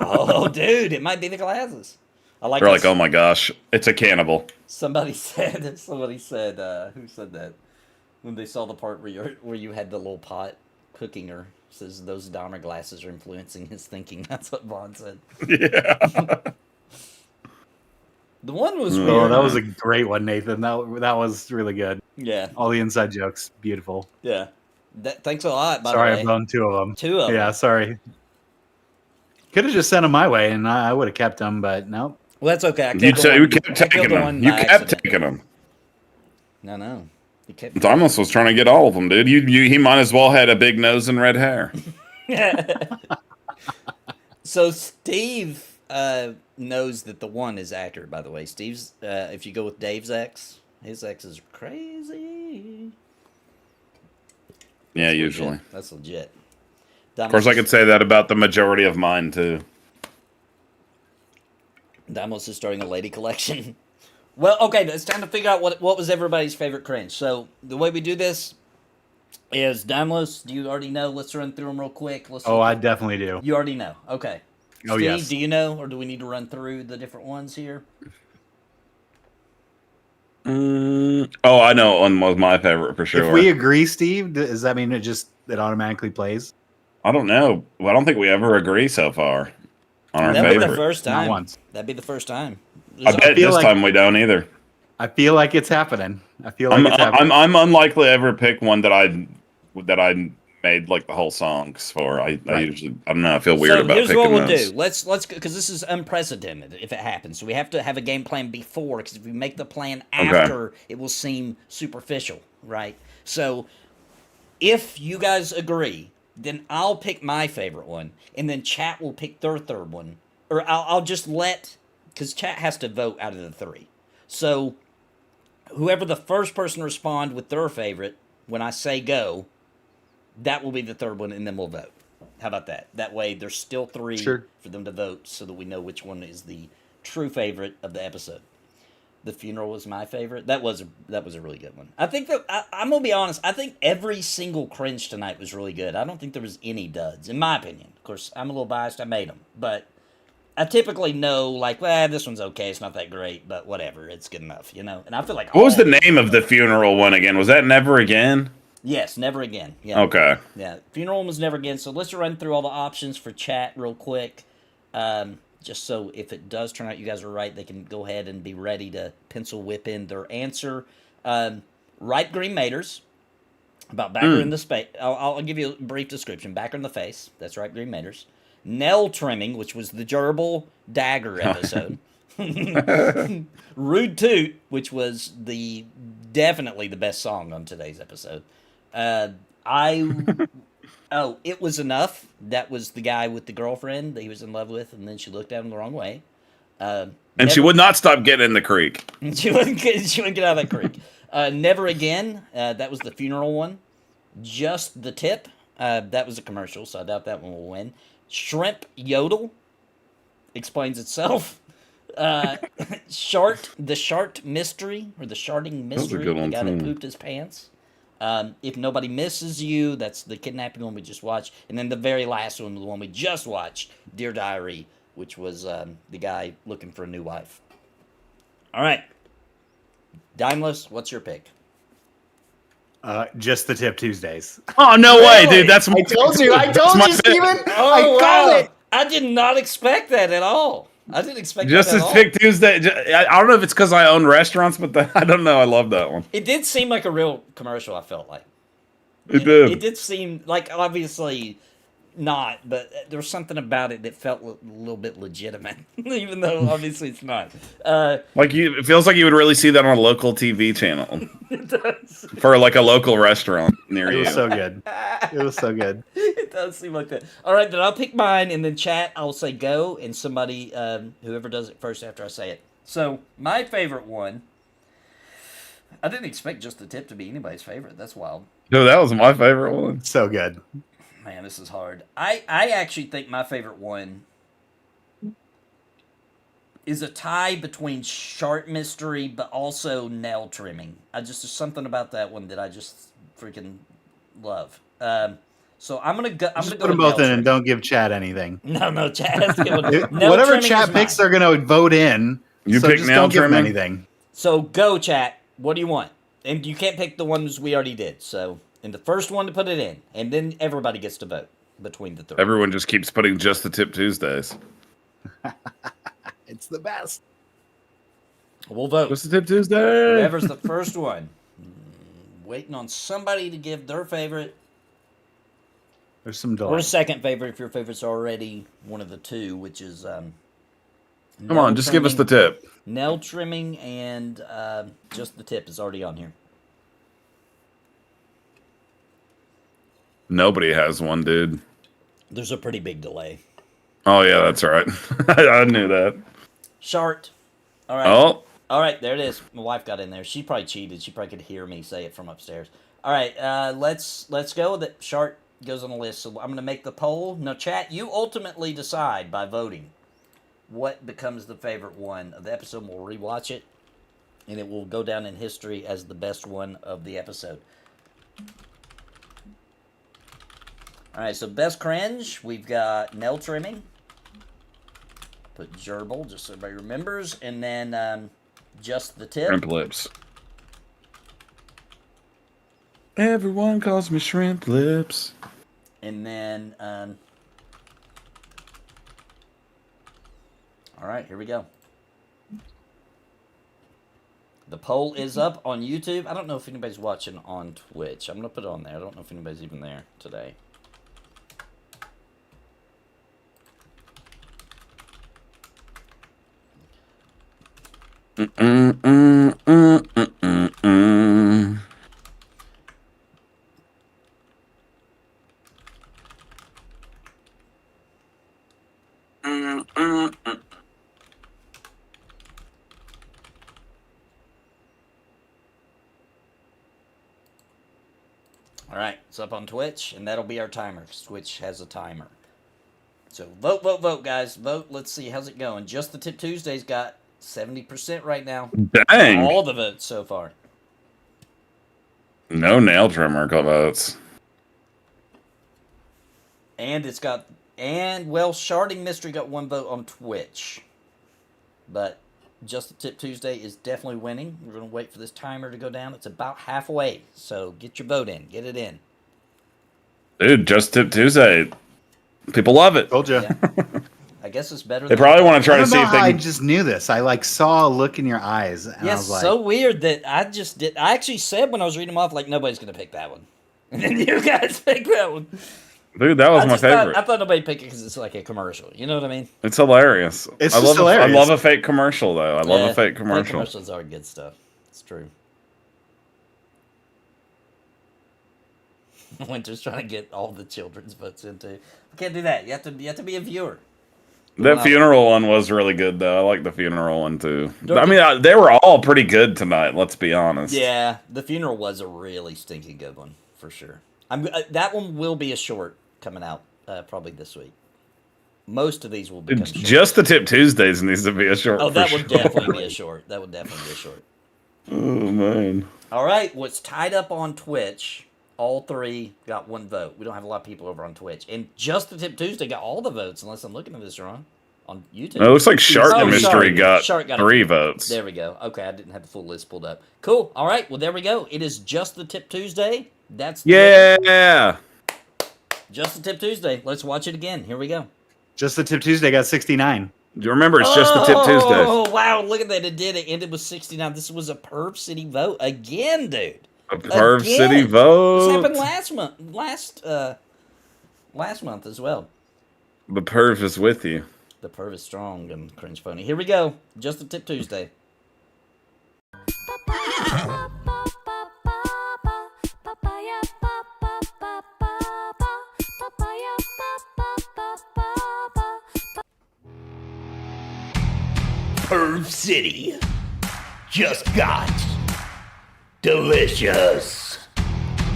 Oh, dude, it might be the glasses. I like. They're this. like, oh my gosh, it's a cannibal. Somebody said. Who said that? When they saw the part where you had the little pot cooking her, says those Dahmer glasses are influencing his thinking. That's what Vaughn said. Yeah. The one was weird. Oh, that was a great one, Nathan. That was really good. Yeah. All the inside jokes, beautiful. Yeah. Thanks a lot. By Sorry, the way. I've blown two of them. Two of them. Yeah, sorry. Could have just sent them my way, and I would have kept them, but no. Well, that's okay. You kept taking them. You kept taking them. No. You kept. Dymlos was trying to get all of them, dude. He might as well had a big nose and red hair. So Steve knows that the one is accurate. By the way, Steve's. If you go with Dave's ex, his ex is crazy. Yeah, usually. That's legit. Of course, I could say that about the majority of mine too. Dymlos is starting a lady collection. Well, okay, it's time to figure out what was everybody's favorite cringe. So the way we do this is Dymlos. Do you already know? Let's run through them real quick. I definitely do. You already know. Okay. Oh, Steve, yes. do you know, or do we need to run through the different ones here? Oh, I know one was my favorite for sure. If we agree, Steve, does that mean it automatically plays? I don't know. Well, I don't think we ever agree so far on our That'd favorite. be the first time. Not once. That'd be the first time. I bet this time we don't either. I feel like it's happening. It's happening. I'm unlikely to ever pick one that I made like the whole songs for. I usually I don't know. I feel weird about picking here's what we'll those. do. Let's because this is unprecedented if it happens. So we have to have a game plan before, because if we make the plan after, it will seem superficial, right? So if you guys agree, then I'll pick my favorite one, and then chat will pick their third one, or I'll just let, because chat has to vote out of the three. So whoever the first person to respond with their favorite when I say go, that will be the third one, and then we'll vote. How about that? That way, there's still three for them to vote, so that we know which one is the true favorite of the episode. The funeral was my favorite. That was a really good one. I think that I'm gonna be honest. I think every single cringe tonight was really good. I don't think there was any duds, in my opinion. Of course, I'm a little biased. I made them, but I typically know, like, well, this one's okay. It's not that great, but whatever. It's good enough, you know. And I feel like What was the name of the funeral one again? Was that Never Again? Yes, Never Again. Yeah. Okay. Yeah, funeral was Never Again. So let's run through all the options for chat real quick. Just so if it does turn out you guys are right, they can go ahead and be ready to pencil whip in their answer. Ripe Green Maters, about backer in the space. I'll give you a brief description. Backer in the face, that's Ripe Green Maters. Nail Trimming, which was the gerbil dagger episode. Rude Toot, which was definitely the best song on today's episode. It Was Enough. That was the guy with the girlfriend that he was in love with, and then she looked at him the wrong way. She would not stop getting in the creek. She wouldn't get out of that creek. Never Again. That was the funeral one. Just the Tip. That was a commercial, so I doubt that one will win. Shrimp Yodel. Explains itself. The Shart Mystery, or the Sharting Mystery, good the one, guy that too. pooped his pants. If Nobody Misses You, that's the kidnapping one we just watched. And then the very last one, the one we just watched, Dear Diary, which was the guy looking for a new wife. All right. Dymlos, what's your pick? Just the Tip Tuesdays. Oh no way, dude! That's my. I told you, Steven. Oh, I called it. I did not expect that at all. I didn't expect Just that as at all. Pick Tuesday. I don't know if it's because I own restaurants, but I don't know. I love that one. It did seem like a real commercial, I felt like. It did. It did seem like, obviously not, but there was something about it that felt a little bit legitimate, even though obviously it's not. It feels like you would really see that on a local TV channel. It does. For like a local restaurant near you. It was so good. It was so good. It does seem like that. All right, then I'll pick mine, and then chat, I'll say go, and somebody, whoever does it first after I say it. So, my favorite one, I didn't expect Just the Tip to be anybody's favorite. That's wild. Dude, that was my favorite one. So good. Man, this is hard. I actually think my favorite one is a tie between Shart Mystery, but also nail trimming. There's something about that one that I just freaking love. So I'm gonna go. Just put them both in and don't give Chad anything. No, Chad has to give one. Nail Whatever trimming Chat is picks, mine. they're gonna vote in. You so pick just nail don't give them trimming? anything. So go, chat. What do you want? And you can't pick the ones we already did. So, and the first one to put it in, and then everybody gets to vote between the three. Everyone just keeps putting Just the Tip Tuesdays. It's the best. We'll vote. Just the Tip Tuesday. Whoever's the first one. Waiting on somebody to give their favorite. There's some Or delay. a second favorite if your favorite's already one of the two, which is Come on, just give us the tip. nail trimming and Just the Tip is already on here. Nobody has one, dude. There's a pretty big delay. Oh yeah, that's right. I knew that. Shart. All right. Oh. All right, there it is. My wife got in there. She probably cheated. She probably could hear me say it from upstairs. All right, let's go with it. Shart goes on the list. So I'm going to make the poll. Now, chat, you ultimately decide by voting what becomes the favorite one of the episode. We'll rewatch it, and it will go down in history as the best one of the episode. All right, so best cringe, we've got nail trimming. Put gerbil, just so everybody remembers. And then Just the Tip. Shrimp lips. Everyone calls me shrimp lips. And then, all right, here we go. The poll is up on YouTube. I don't know if anybody's watching on Twitch. I'm going to put it on there. I don't know if anybody's even there today. All right, it's up on Twitch, and that'll be our timer. Twitch has a timer. So vote, vote, vote, guys. Vote. Let's see. How's it going? Just the Tip Tuesday's got 70% right now. Dang. All the votes so far. No nail trimmer votes. And it's got, well, Sharting Mystery got one vote on Twitch. But Just the Tip Tuesday is definitely winning. We're going to wait for this timer to go down. It's about halfway. So get your vote in. Get it in. Dude, Just Tip Tuesday. People love it. Told you. Yeah. I guess it's better They than probably want to try I to don't see know if how they I can... just knew this. I like saw a look in your eyes, and I Yes, was like, so weird that I just did. I actually said when I was reading them off, like, nobody's going to pick that one. And then you guys picked that one. Dude, that was my favorite. I thought nobody picked it because it's like a commercial. You know what I mean? It's hilarious. It's I just love hilarious. I love a fake commercial, though. I love Yeah, a fake commercial. commercials are good stuff. It's true. Winter's trying to get all the children's votes into. We can't do that. You have to be a viewer. That Wow. funeral one was really good, though. I like the funeral one, too. I mean, they were all pretty good tonight, let's be honest. Yeah, the funeral was a really stinky good one, for sure. That one will be a short coming out probably this week. Most of these will become short. Just the Tip Tuesdays needs to be a short. Oh, that for would sure. definitely be a short. That would definitely be a short. Oh man. All right, what's tied up on Twitch? All three got 1 vote. We don't have a lot of people over on Twitch, and Just the Tip Tuesday got all the votes, unless I'm looking at this wrong. On YouTube. It looks like Shark Oh, Mystery sorry. got Shark got 3 votes. There we go. Okay, I didn't have the full list pulled up. Cool. All right. Well, there we go. It is Just the Tip Tuesday. That's the Yeah. Just the Tip Tuesday. Let's watch it again. Here we go. Just the Tip Tuesday got 69. Do you remember? It's Just the Tip Tuesdays. Oh wow! Look at that. It did. It ended with 69. This was a Perv City vote again, dude. A Perv Again. City vote. This happened last month. Last month as well. The Perv is with you. The Perv is strong and Cringe Pony. Here we go. Just the Tip Tuesday. Perv City just got delicious,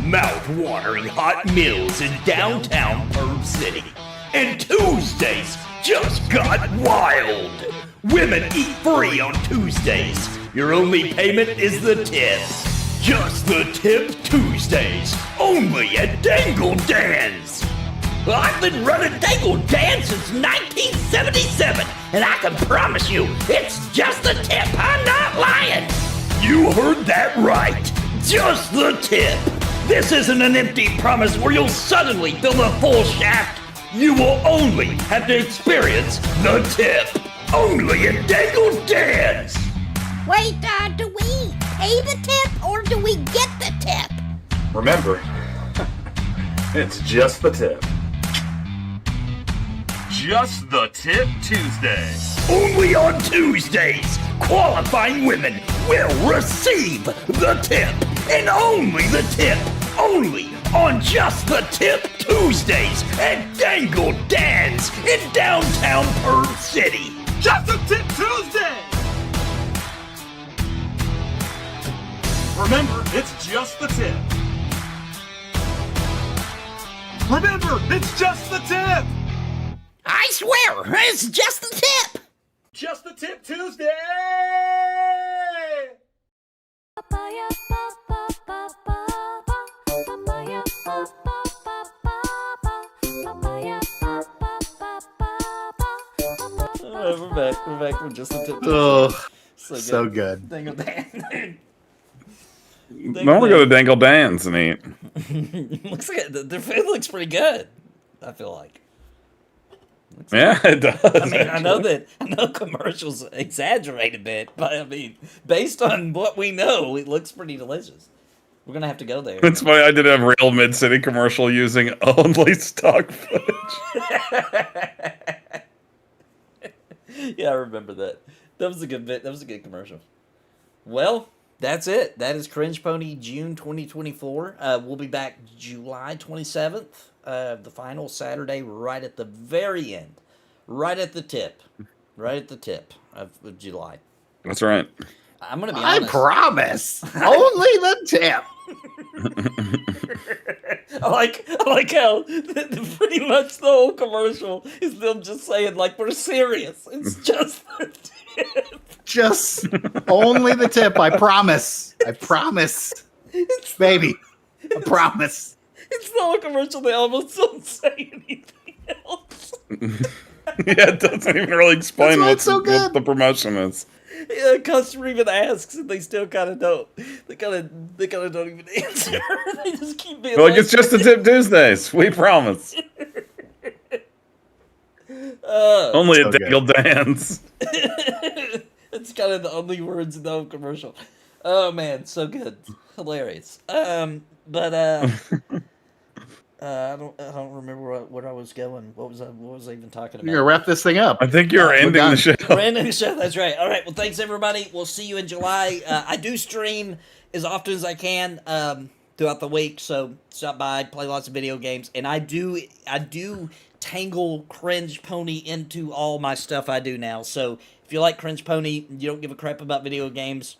mouth-watering hot meals in downtown Perv City. And Tuesdays just got wild. Women eat free on Tuesdays. Your only payment is the tip. Just the Tip Tuesdays, only at Dangle Dan's. I've been running Dangle Dan since 1977, and I can promise you, it's just the tip. I'm not lying. You heard that right. Just the tip. This isn't an empty promise where you'll suddenly fill the full shaft. You will only have to experience the tip. Only at Dangle Dan's. Wait, do we pay the tip or do we get the tip? Remember, it's just the tip. Just the Tip Tuesday. Only on Tuesdays, qualifying women will receive the tip. And only the tip. Only on Just the Tip Tuesdays at Dangle Dan's in downtown Perv City. Just the Tip Tuesday. Remember, it's just the tip. Remember, it's just the tip. I swear, it's just the tip. Just the Tip Tuesday. We're back. We're back with Just the Tip Tuesday. Oh, so good. Dangle Dan. Now we're going to Dangle Dan's and eat. Looks like their food looks pretty good. I feel like. Yeah, it does. I mean, I know commercials exaggerate a bit, but I mean, based on what we know, it looks pretty delicious. We're gonna have to go there. It's funny. I did a real Mid-City commercial using only stock footage. Yeah, I remember that. That was a good bit. That was a good commercial. Well, that's it. That is Cringe Pony June 2024. We'll be back July 27th. The final Saturday, right at the very end, right at the tip of July. That's right. I'm gonna be honest. I promise. Only the tip. I like how pretty much the whole commercial is them just saying like we're serious. It's just the tip. Just only the tip. I promise. I promise. Baby. I promise. It's the whole commercial. They almost don't say anything else. Yeah, it doesn't even really explain what the promotion is. Yeah, the customer even asks, and they still kind of don't. They kind of don't even answer. They just keep being Like, it's just the Tip Tuesdays. We promise. Only a Dangle Dance. It's kind of the only words in the whole commercial. Oh man, so good, hilarious. I don't remember what I was going. What was I even talking about? You're gonna wrap this thing up. I think you're ending the show. We're ending the show. That's right. All right. Well, thanks everybody. We'll see you in July. I do stream as often as I can throughout the week. So stop by, play lots of video games, and I do tangle Cringe Pony into all my stuff I do now. So if you like Cringe Pony, you don't give a crap about video games,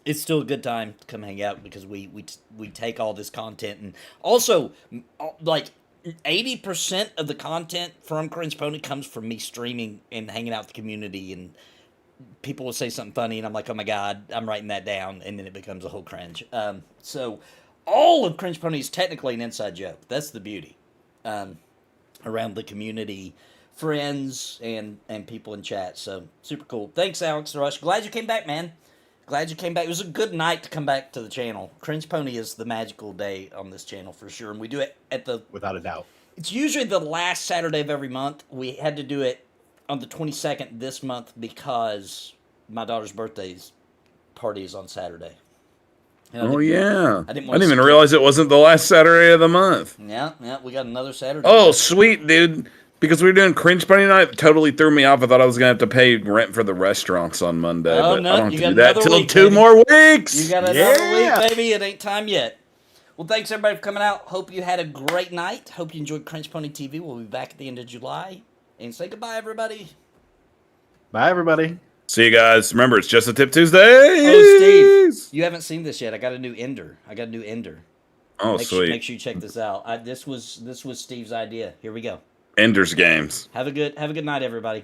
it's still a good time to come hang out because we take all this content, and also like 80% of the content from CringePony comes from me streaming and hanging out with the community, and people will say something funny, and I'm like, oh my god, I'm writing that down, and then it becomes a whole cringe. So all of CringePony is technically an inside joke. That's the beauty. Around the community, friends, and people in chat. So super cool. Thanks, Alex Rush. Glad you came back, man. Glad you came back. It was a good night to come back to the channel. CringePony is the magical day on this channel for sure, and we do it at the... Without a doubt. It's usually the last Saturday of every month. We had to do it on the 22nd this month because my daughter's birthday's party is on Saturday. Oh, yeah. I didn't even realize it wasn't the last Saturday of the month. Yeah, we got another Saturday. Oh, sweet, dude. Because we were doing CringePony night, it totally threw me off. I thought I was going to have to pay rent for the restaurants on Monday. Oh, but no, I don't you have to got do that another till week, 2 baby. more weeks. You got another week, baby. It ain't time yet. Well, thanks, everybody, for coming out. Hope you had a great night. Hope you enjoyed CringePony TV. We'll be back at the end of July. And say goodbye, everybody. Bye, everybody. See you guys. Remember, it's just a Tip Tuesday. Oh, Steve, you haven't seen this yet. I got a new ender. Oh, sweet. Make sure you check this out. This was Steve's idea. Here we go. Ender's Games. Have a good night, everybody.